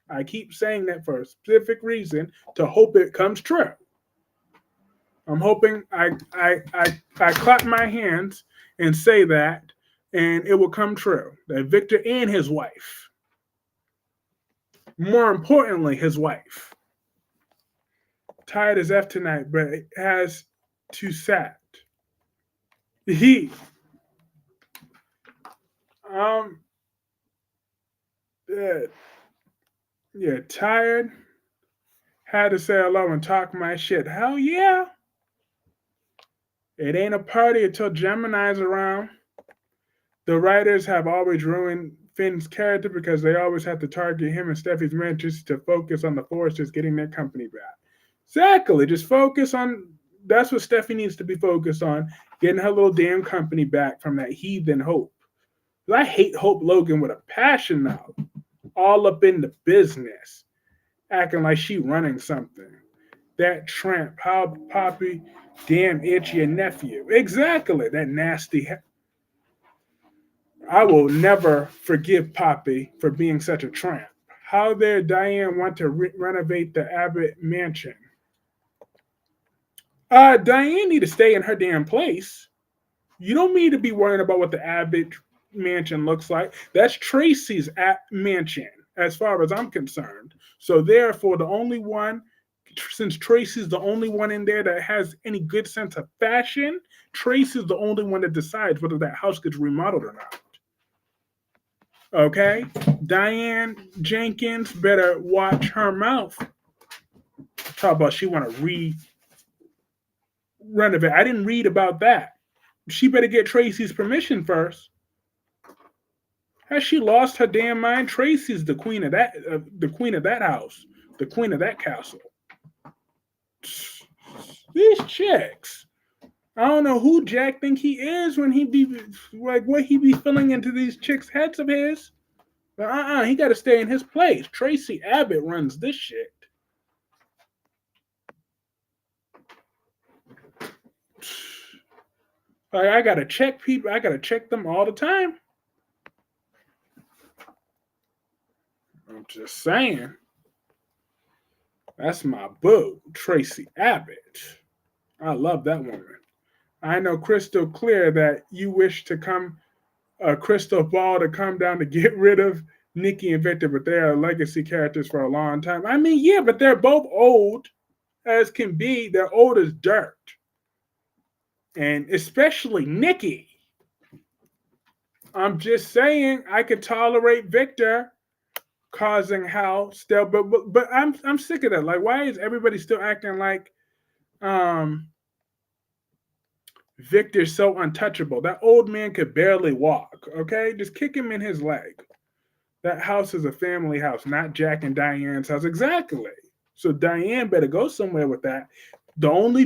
I keep saying that for a specific reason to hope it comes true. I'm hoping I clap my hands and say that, and it will come true. That Victor and his wife, more importantly, his wife, tired as F tonight, but it has too sad. He, um, uh, yeah, tired. Had to say hello and talk my shit. Hell yeah. It ain't a party until Gemini's around. The writers have always ruined Finn's character because they always have to target him and Steffi's man just to focus on the Foresters getting their company back. Exactly. Just focus on that's what Steffi needs to be focused on, getting her little damn company back from that heathen Hope. I hate Hope Logan with a passion now. All up in the business. Acting like she running something. That tramp, how Poppy damn itch your nephew. Exactly. That nasty. I will never forgive Poppy for being such a tramp. How dare Diane want to renovate the Abbott mansion? Diane need to stay in her damn place. You don't need to be worrying about what the Abbott mansion looks like. That's Tracy's mansion, as far as I'm concerned. So therefore, the only one, since Tracy's the only one in there that has any good sense of fashion, Tracy's the only one that decides whether that house gets remodeled or not. Okay? Diane Jenkins better watch her mouth. Talk about she want to renovate. I didn't read about that. She better get Tracy's permission first. Has she lost her damn mind? Tracy's the queen of that house, the queen of that castle. These chicks. I don't know who Jack think he is when he be like what he be filling into these chicks' heads of his. But he got to stay in his place. Tracy Abbott runs this shit. Like, I gotta check people. I gotta check them all the time. I'm just saying. That's my boo, Tracy Abbott. I love that woman. I know crystal clear that you wish to come a crystal ball to come down to get rid of Nikki and Victor, but they are legacy characters for a long time. I mean, yeah, but they're both old as can be. They're old as dirt. And especially Nikki. I'm just saying I could tolerate Victor causing hell still, but I'm sick of that. Like, why is everybody still acting like Victor's so untouchable? That old man could barely walk, okay? Just kick him in his leg. That house is a family house, not Jack and Diane's house. Exactly. So Diane better go somewhere with that. The only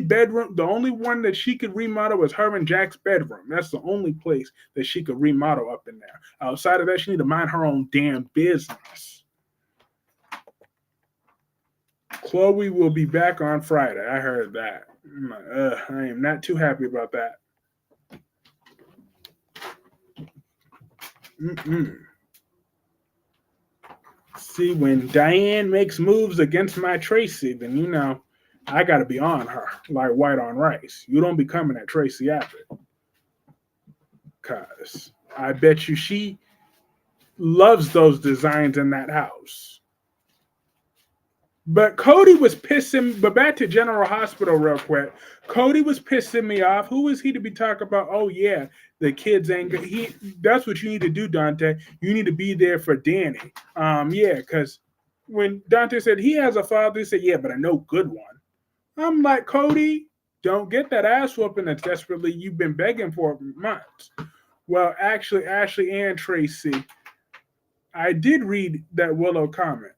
one that she could remodel was her and Jack's bedroom. That's the only place that she could remodel up in there. Outside of that, she need to mind her own damn business. Chloe will be back on Friday. I heard that. I am not too happy about that. See, when Diane makes moves against my Tracy, then you know I got to be on her like white on rice. You don't be coming at Tracy Abbott. Because I bet you she loves those designs in that house. But Cody was pissing, but back to General Hospital real quick. Cody was pissing me off. Who is he to be talking about? Oh, yeah, the kids ain't good. That's what you need to do, Dante. You need to be there for Danny. Yeah, because when Dante said he has a father, he said, yeah, but a no good one. I'm like, Cody, don't get that ass whooping that desperately you've been begging for months. Well, actually, Ashley and Tracy, I did read that Willow comment.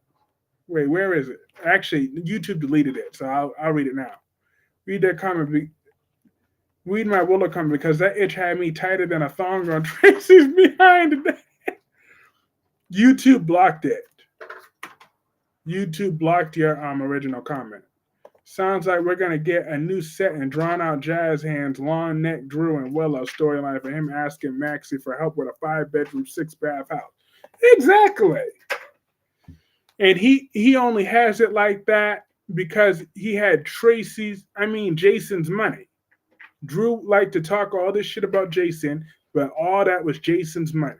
Wait, where is it? Actually, YouTube deleted it, so I'll read it now. Read that comment. Read my Willow comment because that itch had me tighter than a thong on Tracy's behind. YouTube blocked it. YouTube blocked your original comment. Sounds like we're gonna get a new set and drawn out jazz hands, long neck Drew and Willow storyline for him asking Maxie for help with a 5-bedroom, 6-bath house. Exactly. And he only has it like that because he had Jason's money. Drew liked to talk all this shit about Jason, but all that was Jason's money.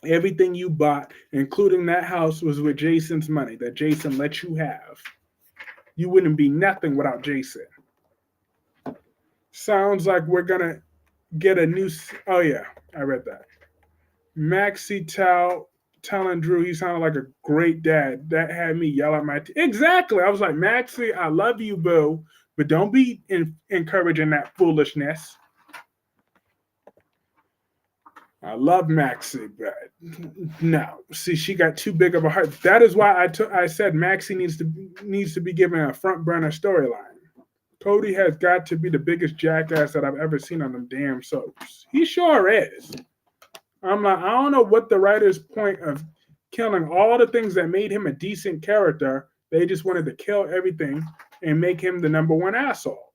Everything you bought, including that house, was with Jason's money that Jason let you have. You wouldn't be nothing without Jason. Sounds like we're going to get a new... Oh, yeah, I read that. Maxie telling Drew he sounded like a great dad. That had me yell at my... Exactly. I was like, Maxie, I love you, boo, but don't be encouraging that foolishness. I love Maxie, but no. See, she got too big of a heart. That is why I said Maxie needs to be given a front burner storyline. Cody has got to be the biggest jackass that I've ever seen on them damn soaps. He sure is. I'm like, I don't know what the writer's point of killing all the things that made him a decent character. They just wanted to kill everything and make him the number one asshole.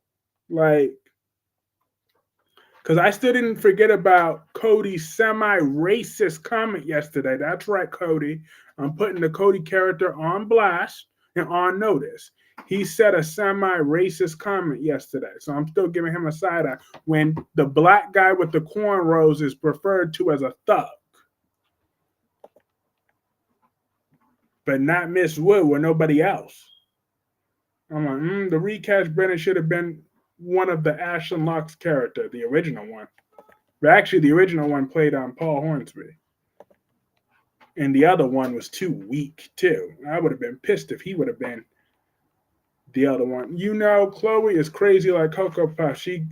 Like, because I still didn't forget about Cody's semi-racist comment yesterday. That's right, Cody. I'm putting the Cody character on blast and on notice. He said a semi-racist comment yesterday, so I'm still giving him a side eye when the black guy with the cornrows is referred to as a thug. But not Miss Wood or nobody else. I'm like, the recast Brennan should have been one of the Ashland Locke's character, the original one. But actually, the original one played on Paul Hornsby. And the other one was too weak, too. I would have been pissed if he would have been the other one. You know, Chloe is crazy like Cocoa Puff. She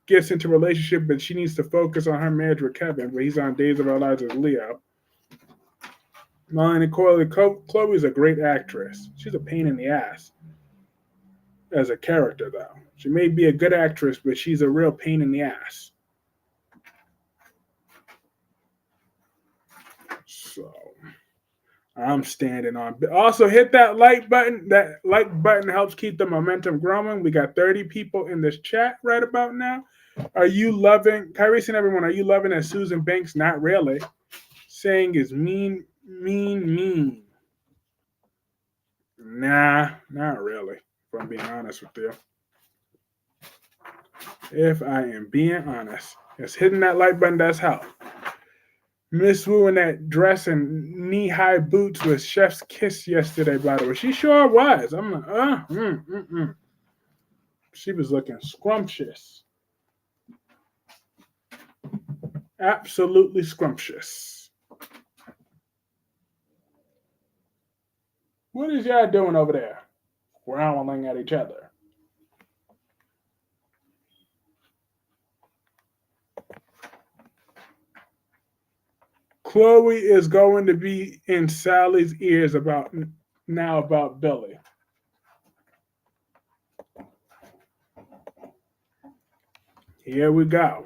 gets into a relationship, but she needs to focus on her marriage with Kevin, but he's on Days of Our Lives as Leo. Melanie Corley, Chloe is a great actress. She's a pain in the ass as a character, though. She may be a good actress, but she's a real pain in the ass. So, I'm standing on. Also, hit that like button. That like button helps keep the momentum growing. We got 30 people in this chat right about now. Are you loving, Kyrie and everyone, are you loving that Susan Banks? Not really. Saying is mean. Nah, not really, if I'm being honest with you. If I am being honest. It's hitting that like button does help. Miss Wu in that dress and knee-high boots with chef's kiss yesterday, by the way. She sure was. I'm like, She was looking scrumptious. Absolutely scrumptious. What is y'all doing over there? Growling at each other. Chloe is going to be in Sally's ears about Billy. Here we go.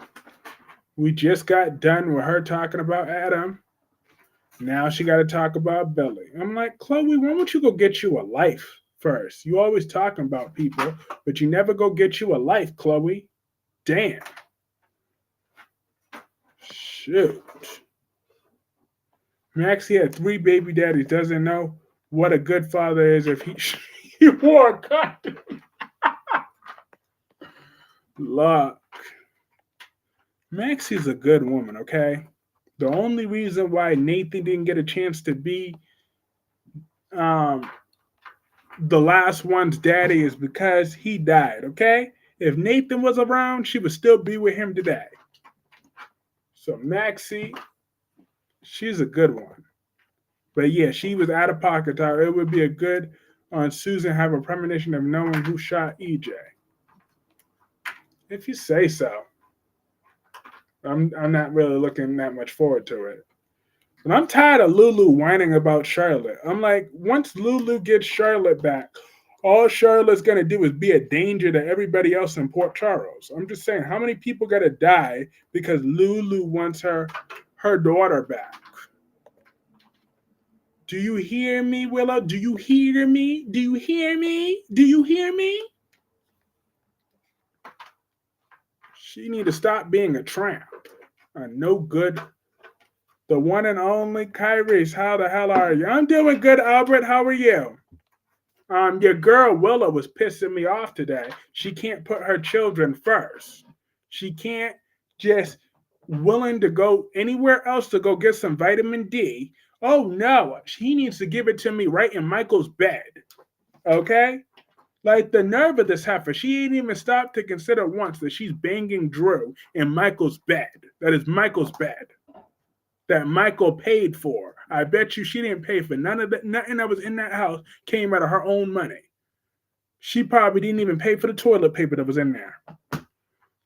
We just got done with her talking about Adam. Now she got to talk about Billy. I'm like, Chloe, why don't you go get you a life first? You always talking about people, but you never go get you a life, Chloe. Damn. Shoot. Maxie had 3 baby daddies. Doesn't know what a good father is if he wore a condom. Look. Maxie's a good woman, okay? The only reason why Nathan didn't get a chance to be the last one's daddy is because he died, okay? If Nathan was around, she would still be with him today. So Maxie, she's a good one. But yeah, she was out of pocket. It would be a good on Susan have a premonition of knowing who shot EJ. If you say so. I'm not really looking that much forward to it. And I'm tired of Lulu whining about Charlotte. I'm like, once Lulu gets Charlotte back, all Charlotte's gonna do is be a danger to everybody else in Port Charles. I'm just saying, how many people gotta die because Lulu wants her daughter back? Do you hear me, Willow? Do you hear me? Do you hear me? Do you hear me? She need to stop being a tramp. A no good. The one and only Kyrie. How the hell are you? I'm doing good, Albert. How are you? Your girl Willow was pissing me off today. She can't put her children first. She can't just willing to go anywhere else to go get some vitamin D. Oh no, she needs to give it to me right in Michael's bed. Okay? Like the nerve of this heifer, she ain't even stopped to consider once that she's banging Drew in Michael's bed. That is Michael's bed. That Michael paid for. I bet you she didn't pay for none of that. Nothing that was in that house came out of her own money. She probably didn't even pay for the toilet paper that was in there.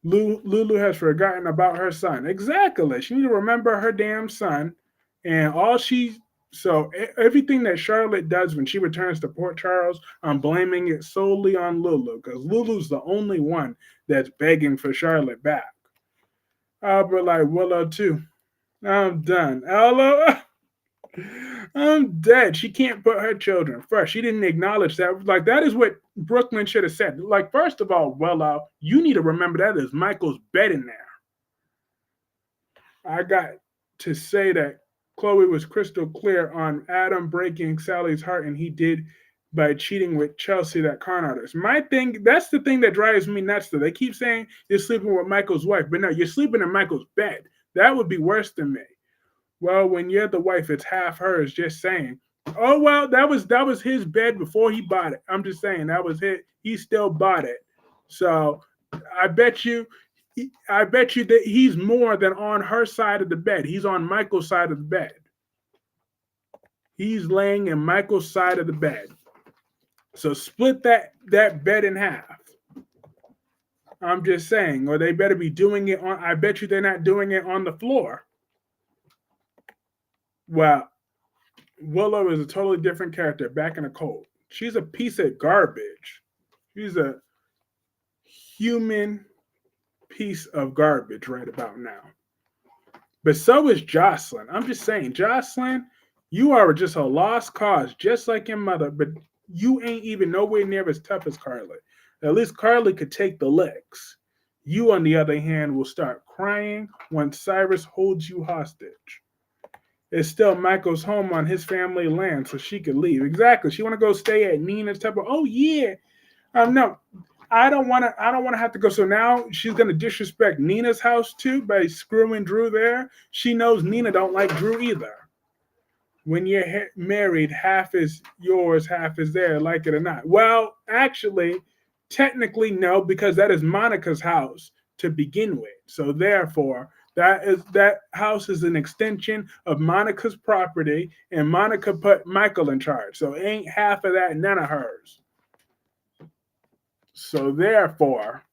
Lulu has forgotten about her son. Exactly. She need to remember her damn son. And so everything that Charlotte does when she returns to Port Charles, I'm blaming it solely on Lulu because Lulu's the only one that's begging for Charlotte back. Albert like Willow too. I'm done. Hello? I'm dead. She can't put her children first. She didn't acknowledge that. Like, that is what Brooklyn should have said. Like, first of all, Willow, you need to remember that is Michael's bed in there. I got to say that Chloe was crystal clear on Adam breaking Sally's heart, and he did by cheating with Chelsea, that con artist. My thing, that's the thing that drives me nuts, though. They keep saying you're sleeping with Michael's wife, but no, you're sleeping in Michael's bed. That would be worse than me. Well, when you're the wife, it's half hers. Just saying. Oh well, that was his bed before he bought it. I'm just saying that was it. He still bought it. So I bet you that he's more than on her side of the bed. He's on Michael's side of the bed. He's laying in Michael's side of the bed. So split that bed in half. I'm just saying, or they better be doing it on. I bet you they're not doing it on the floor. Well, Willow is a totally different character back in the cold. She's a piece of garbage. She's a human piece of garbage right about now. But so is Jocelyn. I'm just saying, Jocelyn, you are just a lost cause, just like your mother, but you ain't even nowhere near as tough as Carly. At least Carly could take the licks. You, on the other hand, will start crying when Cyrus holds you hostage. It's still Michael's home on his family land, so she could leave. Exactly. She want to go stay at Nina's temple. Oh yeah. No, I don't want to have to go. So now she's gonna disrespect Nina's house too by screwing Drew there. She knows Nina don't like Drew either. When you're married, half is yours, half is there, like it or not. Well, actually, technically no, because that is Monica's house to begin with. So therefore, that house is an extension of Monica's property, and Monica put Michael in charge. So it ain't half of that, none of hers. So therefore,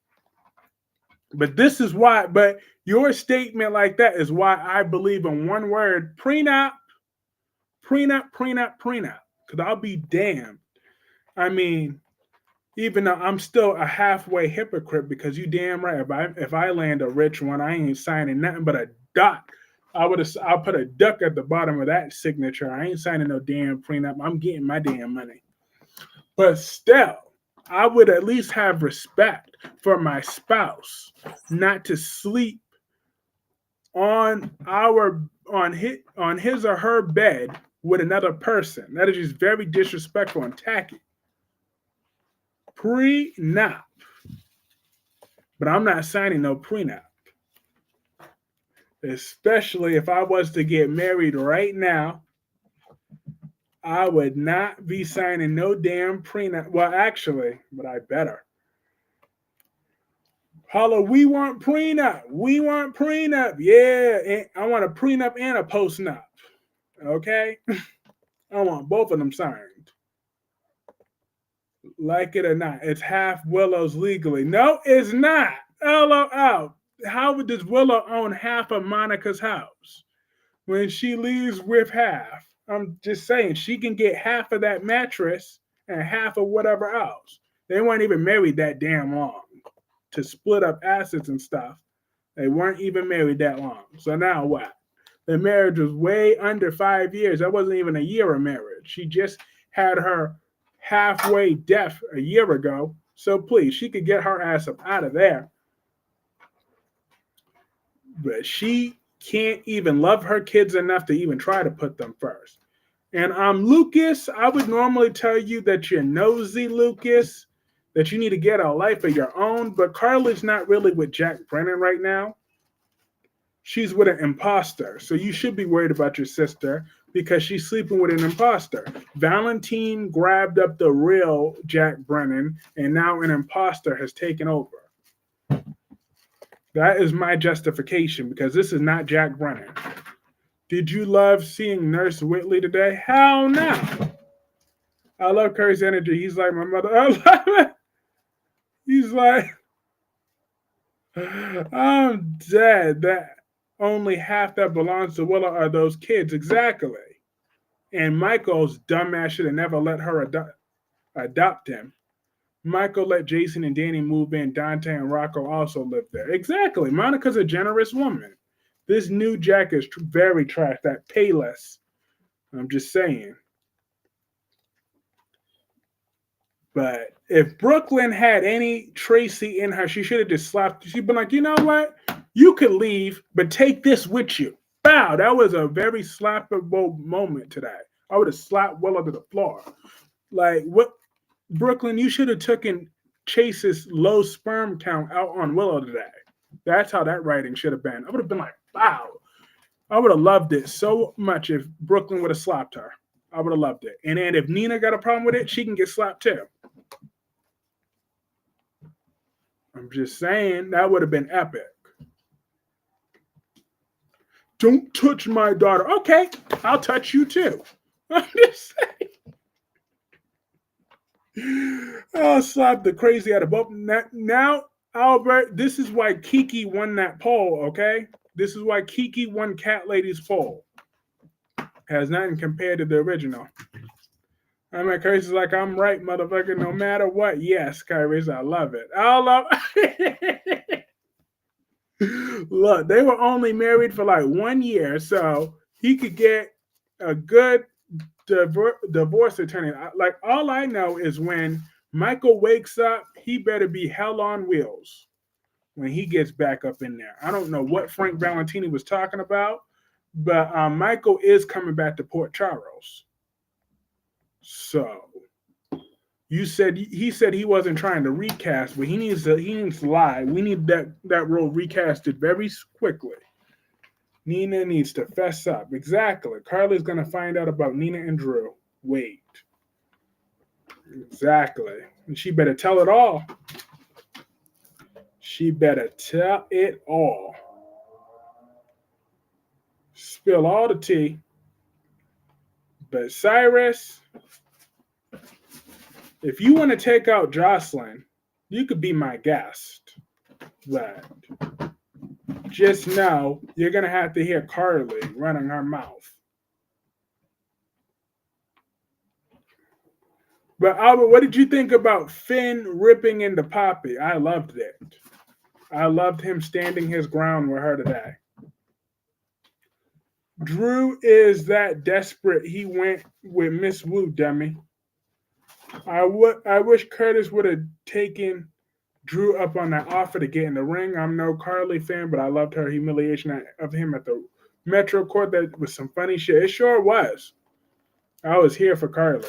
but this is why, but your statement like that is why I believe in one word: prenup, prenup, prenup, prenup. Because I'll be damned. I mean, even though I'm still a halfway hypocrite, because you damn right, if I land a rich one, I ain't signing nothing but a dot. I'll put a duck at the bottom of that signature. I ain't signing no damn prenup. I'm getting my damn money. But still, I would at least have respect for my spouse, not to sleep on his or her bed with another person. That is just very disrespectful and tacky. Prenup. But I'm not signing no prenup. Especially if I was to get married right now, I would not be signing no damn prenup. Well, actually, but I better. Holla, we want prenup. We want prenup. Yeah, and I want a prenup and a postnup. Okay? I want both of them signed. Like it or not, it's half Willow's legally. No, it's not. LOL. How does Willow own half of Monica's house when she leaves with half? I'm just saying she can get half of that mattress and half of whatever else. They weren't even married that damn long to split up assets and stuff. They weren't even married that long. So now what? The marriage was way under 5 years. That wasn't even a year of marriage. She just had her halfway death a year ago. So please, she could get her ass up out of there. But she can't even love her kids enough to even try to put them first. And Lucas, I would normally tell you that you're nosy, Lucas, that you need to get a life of your own. But Carly's not really with Jack Brennan right now. She's with an imposter. So you should be worried about your sister because she's sleeping with an imposter. Valentine grabbed up the real Jack Brennan, and now an imposter has taken over. That is my justification because this is not Jack Brennan. Did you love seeing Nurse Whitley today? Hell no. I love Curry's energy. He's like my mother. I love it. He's like, I'm dead. That only half that belongs to Willow are those kids. Exactly. And Michael's dumbass should have never let her adopt him. Michael let Jason and Danny move in. Dante and Rocco also live there. Exactly. Monica's a generous woman. This new Jack is very trash. That Payless. I'm just saying. But if Brooklyn had any Tracy in her, she should have just slapped. She'd been like, you know what? You could leave, but take this with you. Wow, that was a very slappable moment today. I would have slapped Willow to the floor. Like, what? Brooklyn, you should have taken Chase's low sperm count out on Willow today. That's how that writing should have been. I would have been like, wow. I would have loved it so much if Brooklyn would have slapped her. I would have loved it. And then if Nina got a problem with it, she can get slapped too. I'm just saying, that would have been epic. Don't touch my daughter. Okay, I'll touch you too. I'm just saying. I'll slap the crazy out of both. Now, Albert, this is why Kiki won that poll, okay? This is why Kiki won Cat Lady's poll. Has nothing compared to the original. I'm like, Kyrie's like, I'm right, motherfucker, no matter what. Yes, Kyrie's, I love it. I love it. Look, they were only married for like 1 year, so he could get a good divorce attorney. Like, all I know is when Michael wakes up, he better be hell on wheels when he gets back up in there. I don't know what Frank Valentini was talking about, but Michael is coming back to Port Charles. So he said he wasn't trying to recast, but he needs to lie. We need that role recasted very quickly. Nina needs to fess up. Exactly. Carly's gonna find out about Nina and Drew. Wait. Exactly. And she better tell it all. She better tell it all. Spill all the tea. But Cyrus, if you want to take out Jocelyn, you could be my guest. But just know you're going to have to hear Carly running her mouth. But Albert, what did you think about Finn ripping into Poppy? I loved it. I loved him standing his ground with her today. Drew is that desperate he went with Miss Wu, dummy. I wish Curtis would have taken Drew up on that offer to get in the ring. I'm no Carly fan, but I loved her humiliation of him at the Metro Court. That was some funny shit. It sure was. I was here for Carly.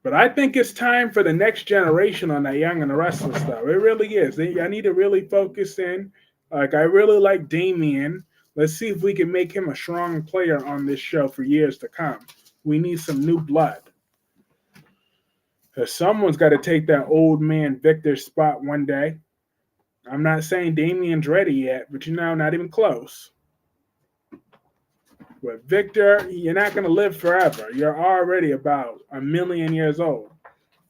But I think it's time for the next generation on that Young and the Restless stuff. It really is. I need to really focus in. Like, I really like Damien. Let's see if we can make him a strong player on this show for years to come. We need some new blood. Because someone's got to take that old man Victor's spot one day. I'm not saying Damien's ready yet, but not even close. But Victor, you're not going to live forever. You're already about 1 million years old.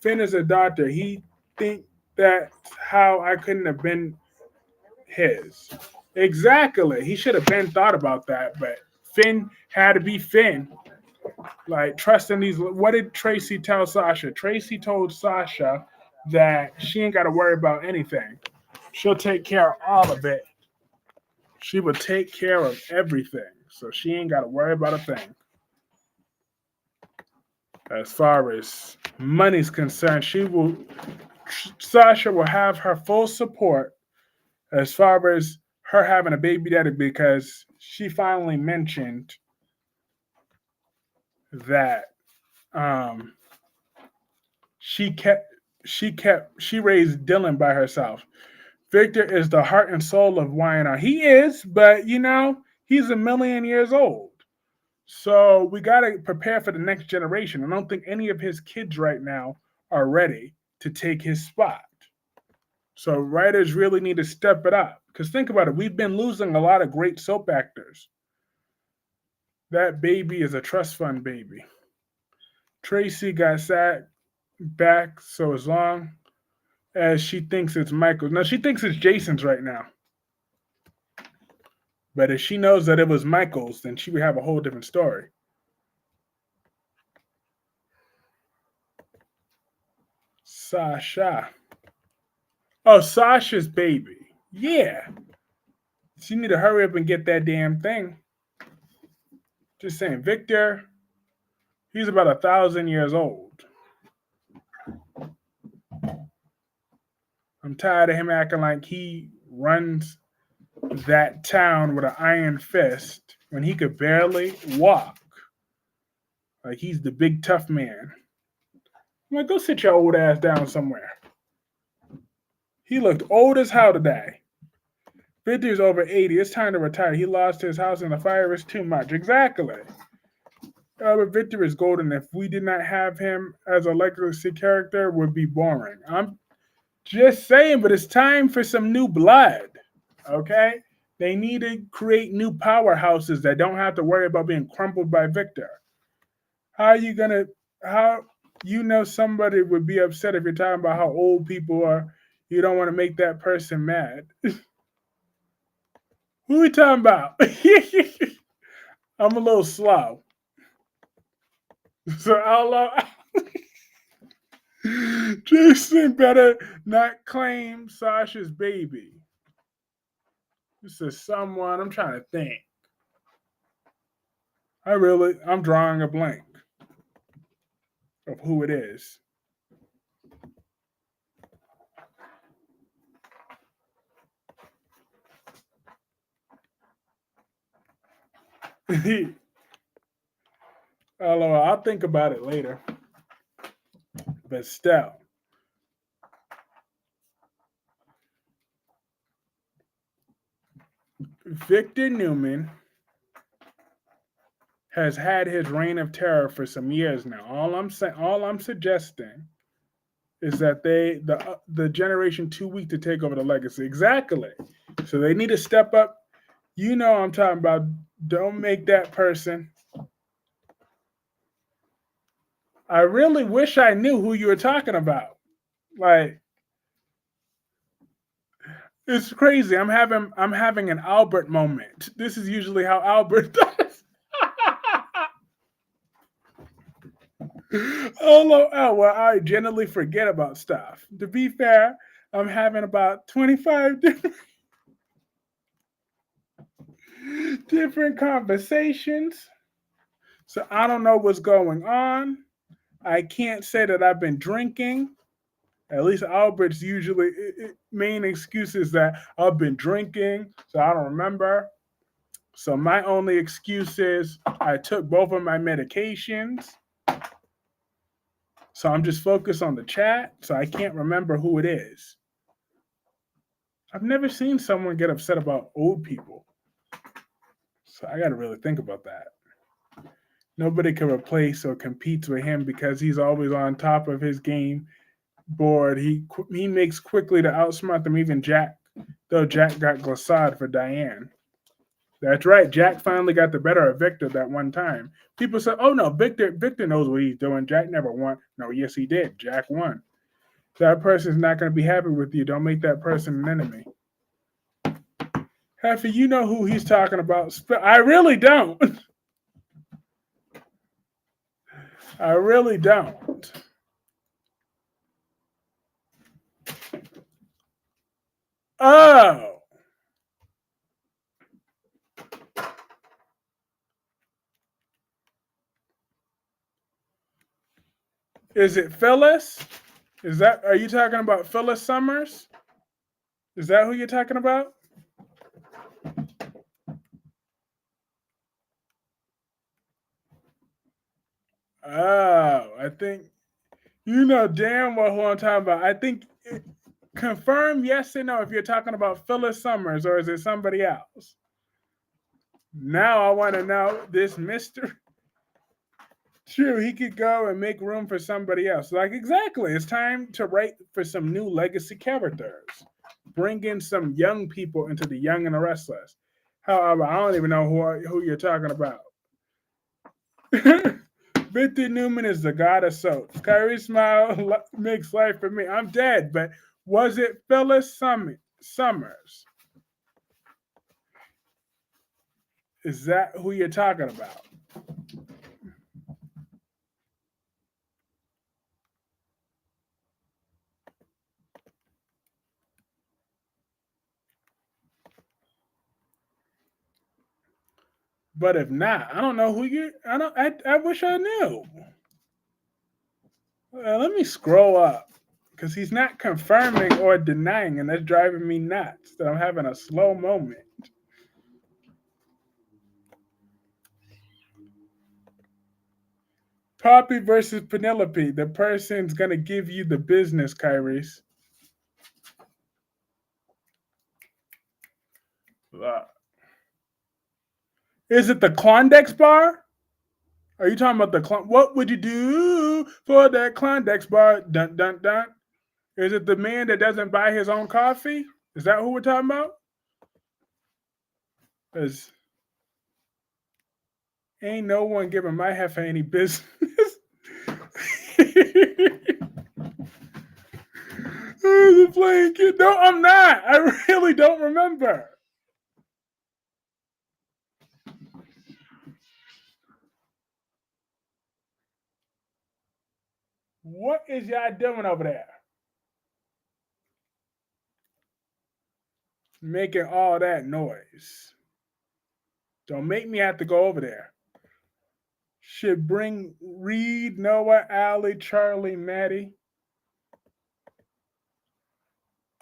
Finn is a doctor. He think That's how I couldn't have been his. Exactly. He should have been thought about that, but Finn had to be Finn. Like trusting these. What did Tracy tell Sasha? Tracy told Sasha that she ain't got to worry about anything. She'll take care of all of it. She will take care of everything. So she ain't got to worry about a thing. As far as money's concerned, Sasha will have her full support as far as her having a baby daddy because she finally mentioned that um, she raised Dylan by herself. Victor is the heart and soul of YNR. He is, but he's a million years old. So we got to prepare for the next generation. I don't think any of his kids right now are ready to take his spot. So writers really need to step it up. Because think about it, we've been losing a lot of great soap actors. That baby is a trust fund baby. Tracy got sat back, so as long as she thinks it's Michael's. No, she thinks it's Jason's right now. But if she knows that it was Michael's, then she would have a whole different story. Sasha. Oh, Sasha's baby. Yeah. She need to hurry up and get that damn thing. Just saying, Victor, he's about 1,000 years old. I'm tired of him acting like he runs that town with an iron fist when he could barely walk. Like he's the big tough man. I'm like, go sit your old ass down somewhere. He looked old as hell today. Victor's over 80. It's time to retire. He lost his house in the fire. It's too much. Exactly. But Victor is golden. If we did not have him as a legacy character, it would be boring. I'm just saying, but it's time for some new blood. Okay? They need to create new powerhouses that don't have to worry about being crumpled by Victor. How somebody would be upset if you're talking about how old people are. You don't want to make that person mad. Who are we talking about? I'm a little slow. So I'll Jason better not claim Sasha's baby. This is someone I'm trying to think. I'm drawing a blank of who it is. I'll think about it later. But still. Victor Newman has had his reign of terror for some years now. All I'm suggesting is that the generation too weak to take over the legacy. Exactly. So they need to step up. You know what I'm talking about. Don't make that person. I really wish I knew who you were talking about. Like, it's crazy. I'm having an Albert moment. This is usually how Albert does. Well, I generally forget about stuff. To be fair, I'm having about 25 different conversations. So I don't know what's going on. I can't say that I've been drinking. At least Albert's usually main excuse is that I've been drinking, so I don't remember. So my only excuse is I took both of my medications. So I'm just focused on the chat, so I can't remember who it is. I've never seen someone get upset about old people. So I got to really think about that. Nobody can replace or compete with him because he's always on top of his game board. He makes quickly to outsmart them, even Jack, though Jack got glissade for Diane. That's right. Jack finally got the better of Victor that one time. People said, oh no, Victor knows what he's doing. Jack never won. No, yes, he did. Jack won. That person's not going to be happy with you. Don't make that person an enemy. Heffy, you know who he's talking about. I really don't. I really don't. Oh. Is it Phyllis? Are you talking about Phyllis Summers? Is that who you're talking about? Oh, I think you know damn well who I'm talking about. I think confirm yes or no if you're talking about Phyllis Summers or is it somebody else? Now I want to know this Mr. True, he could go and make room for somebody else. Like, exactly. It's time to write for some new legacy characters. Bring in some young people into the Young and the Restless. However, I don't even know who you're talking about. Victor Newman is the god of soaps. Kyrie smile makes life for me. I'm dead, but was it Phyllis Summers? Is that who you're talking about? But if not, I don't know who you. I wish I knew. Let me scroll up because he's not confirming or denying, and that's driving me nuts. That I'm having a slow moment. Poppy versus Penelope. The person's gonna give you the business, Kyrie's. Is it the Klondike bar? Are you talking about what would you do for that Klondike bar? Dun dun dun. Is it the man that doesn't buy his own coffee? Is that who we're talking about? Because ain't no one giving my heifer any business. The playing kid. No, I'm not. I really don't remember. What is y'all doing over there? Making all that noise. Don't make me have to go over there. Should bring Reed, Noah, Allie, Charlie, Maddie.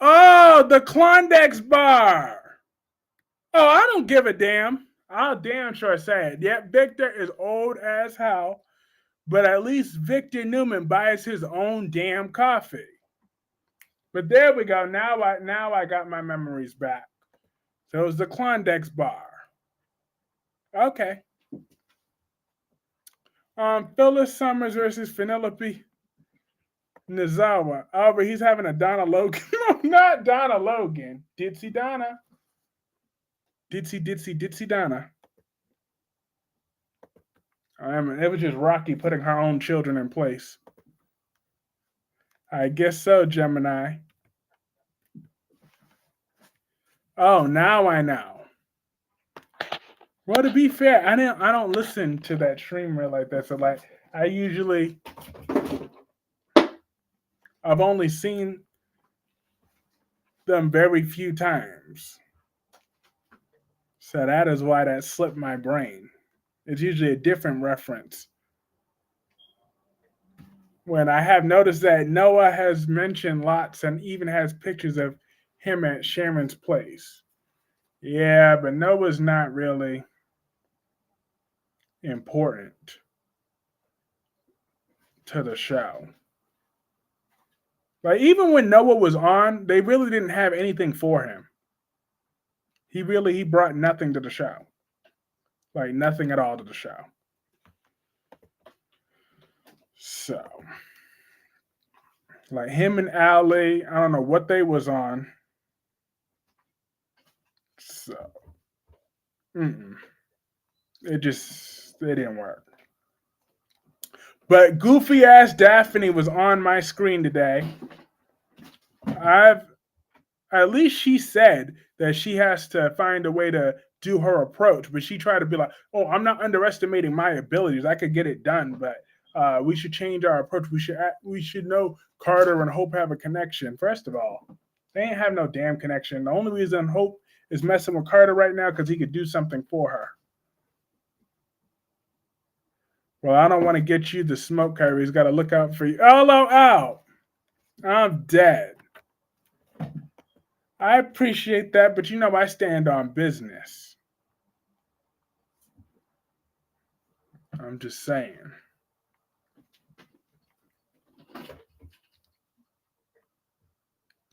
Oh, the Klondike bar. Oh, I don't give a damn. I'll damn sure say it. Yep, Victor is old as hell, but at least Victor Newman buys his own damn coffee. But there we go. Now I got my memories back. So it was the Klondike bar. Okay. Phyllis Summers versus Penelope Nizawa. Oh, but he's having a Donna Logan. No, not Donna Logan. Ditsy Donna. Ditsy Donna. It was just Rocky putting her own children in place. I guess so, Gemini. Oh, now I know. Well, to be fair, I don't listen to that streamer like that. So like I've only seen them very few times. So that is why that slipped my brain. It's usually a different reference. When I have noticed that Noah has mentioned lots and even has pictures of him at Sharon's place. Yeah, but Noah's not really important to the show. Like even when Noah was on, they really didn't have anything for him. He brought nothing to the show. Like nothing at all to the show. So like him and Allie, I don't know what they was on. So it didn't work. But goofy ass Daphne was on my screen today. At least she said that she has to find a way to do her approach, but she tried to be like, "Oh, I'm not underestimating my abilities. I could get it done, but we should change our approach. We should know Carter and Hope have a connection. First of all, they ain't have no damn connection. The only reason Hope is messing with Carter right now because he could do something for her. Well, I don't want to get you the smoke, Kyrie. He's got to look out for you. LOL. I'm dead. I appreciate that, but you know I stand on business. I'm just saying.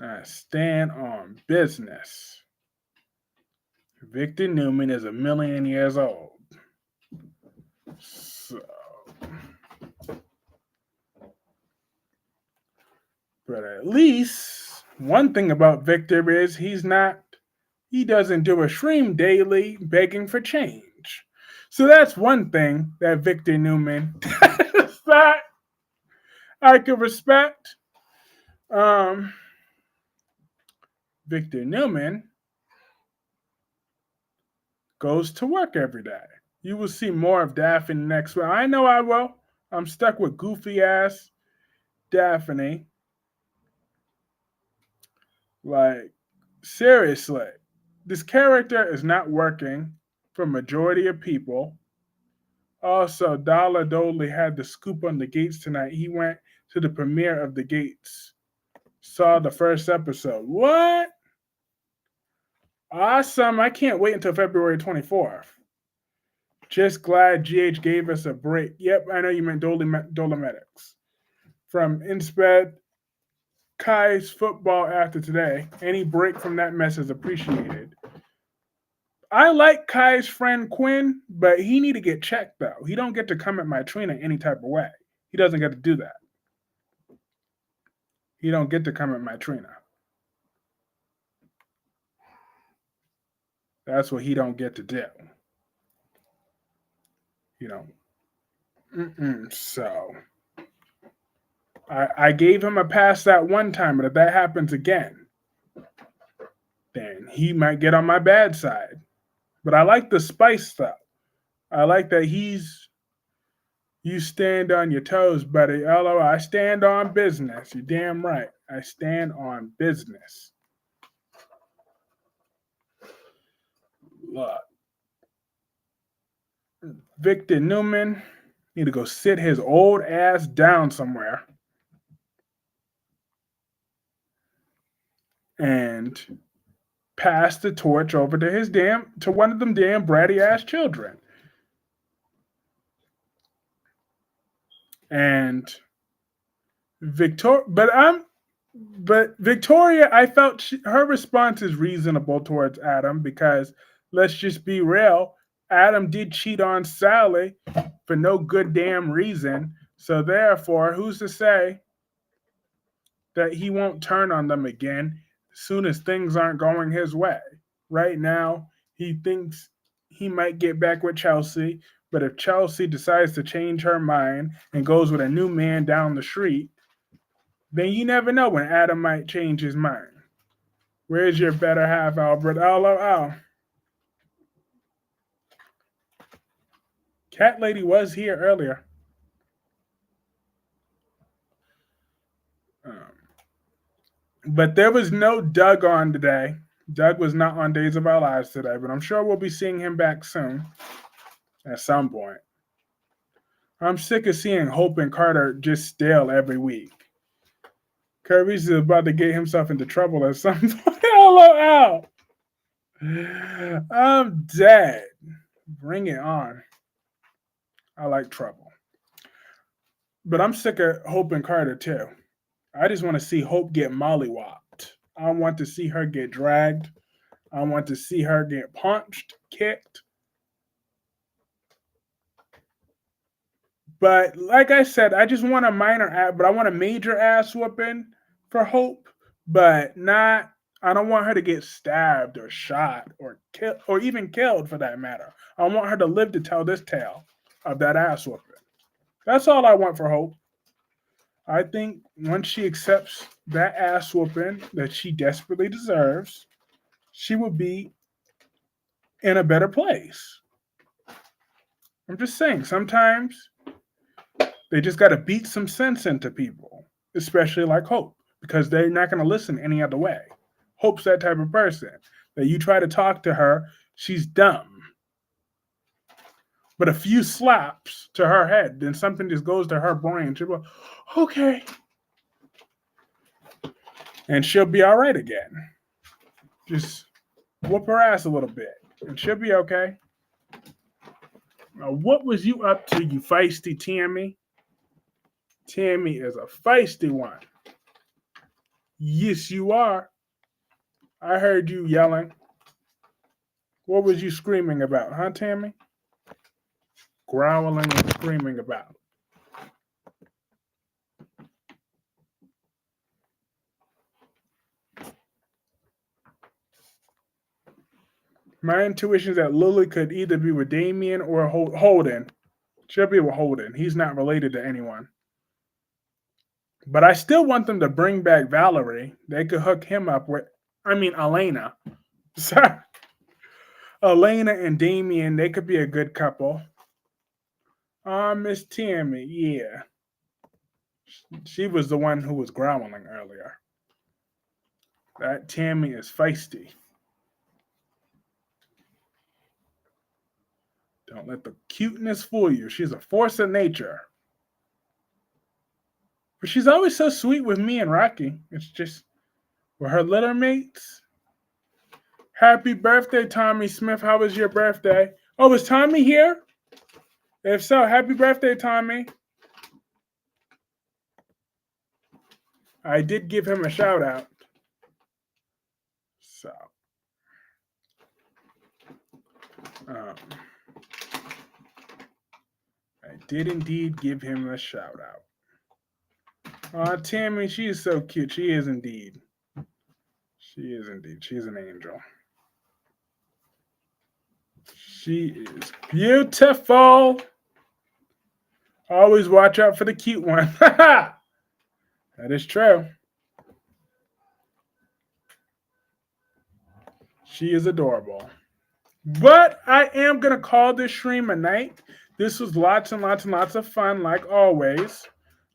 I stand on business. Victor Newman is 1,000,000 years old. So, but at least one thing about Victor is he doesn't do a stream daily begging for change. So that's one thing that Victor Newman that I could respect. Victor Newman goes to work every day. You will see more of Daphne next week. I know I will. I'm stuck with goofy ass Daphne. Like, seriously, this character is not working for majority of people. Also, Dala Doley had the scoop on the Gates tonight. He went to the premiere of the Gates. Saw the first episode. What? Awesome. I can't wait until February 24th. Just glad GH gave us a break. Yep, I know you meant Dolomedics. From Insped, Kai's football after today. Any break from that mess is appreciated. I like Kai's friend Quinn, but he need to get checked though. He don't get to come at my Trina any type of way. He doesn't get to do that. He don't get to come at my Trina. That's what he don't get to do. You know. So I gave him a pass that one time, but if that happens again, then he might get on my bad side. But I like the spice though. I like that you stand on your toes, buddy. LOL, I stand on business. You're damn right. I stand on business. Look. Victor Newman need to go sit his old ass down somewhere and pass the torch over to one of them damn bratty ass children. And Victoria, I felt her response is reasonable towards Adam because let's just be real, Adam did cheat on Sally for no good damn reason. So therefore, who's to say that he won't turn on them again as soon as things aren't going his way? Right now, he thinks he might get back with Chelsea, but if Chelsea decides to change her mind and goes with a new man down the street, then you never know when Adam might change his mind. Where's your better half, Albert? LOL. Cat Lady was here earlier. But there was no Doug on today. Doug was not on Days of Our Lives today, but I'm sure we'll be seeing him back soon at some point. I'm sick of seeing Hope and Carter just stale every week. Kirby's about to get himself into trouble at some point. LOL. I'm dead. Bring it on. I like trouble. But I'm sick of Hope and Carter too. I just want to see Hope get mollywopped. I want to see her get dragged. I want to see her get punched, kicked. But like I said, I just want a but I want a major ass whooping for Hope, but not. I don't want her to get stabbed or shot or killed or even killed for that matter. I want her to live to tell this tale of that ass whooping. That's all I want for Hope. I think once she accepts that ass whooping that she desperately deserves, she will be in a better place. I'm just saying, sometimes they just got to beat some sense into people, especially like Hope, because they're not going to listen any other way. Hope's that type of person that you try to talk to her, she's dumb. But a few slaps to her head, then something just goes to her brain. She'll go, okay. And she'll be all right again. Just whoop her ass a little bit, and she'll be okay. Now, what was you up to, you feisty Tammy? Tammy is a feisty one. Yes, you are. I heard you yelling. What was you screaming about, huh, Tammy? Growling and screaming about. My intuition is that Lily could either be with Damien or Holden. She'll be with Holden. He's not related to anyone. But I still want them to bring back Valerie. They could hook him up with, Elena. Sorry. Elena and Damien, they could be a good couple. Miss Tammy, yeah. She was the one who was growling earlier. That Tammy is feisty. Don't let the cuteness fool you. She's a force of nature. But she's always so sweet with me and Rocky. It's just with her litter mates. Happy birthday, Tommy Smith. How was your birthday? Oh, is Tommy here? If so, happy birthday, Tommy. I did give him a shout out. So, I did indeed give him a shout out. Tammy, she is so cute. She is indeed. She is indeed. She's an angel. She is beautiful. Always watch out for the cute one. That is true. She is adorable. But I am going to call this stream a night. This was lots and lots and lots of fun, like always.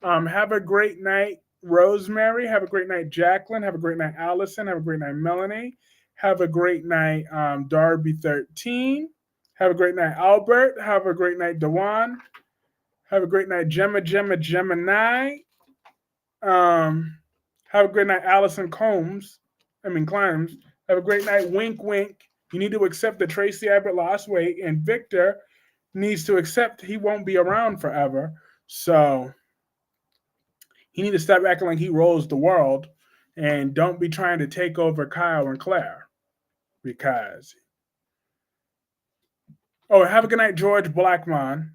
Have a great night, Rosemary. Have a great night, Jacqueline. Have a great night, Allison. Have a great night, Melanie. Have a great night, Darby13. Have a great night, Albert. Have a great night, Dewan. Have a great night, Gemini. Have a great night, Allison Climbs. Have a great night, Wink Wink. You need to accept that Tracy Abbott lost weight, and Victor needs to accept he won't be around forever. So he needs to stop acting like he rules the world and don't be trying to take over Kyle and Claire. Because have a good night, George Blackmon,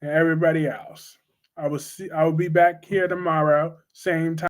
and everybody else. I will be back here tomorrow, same time.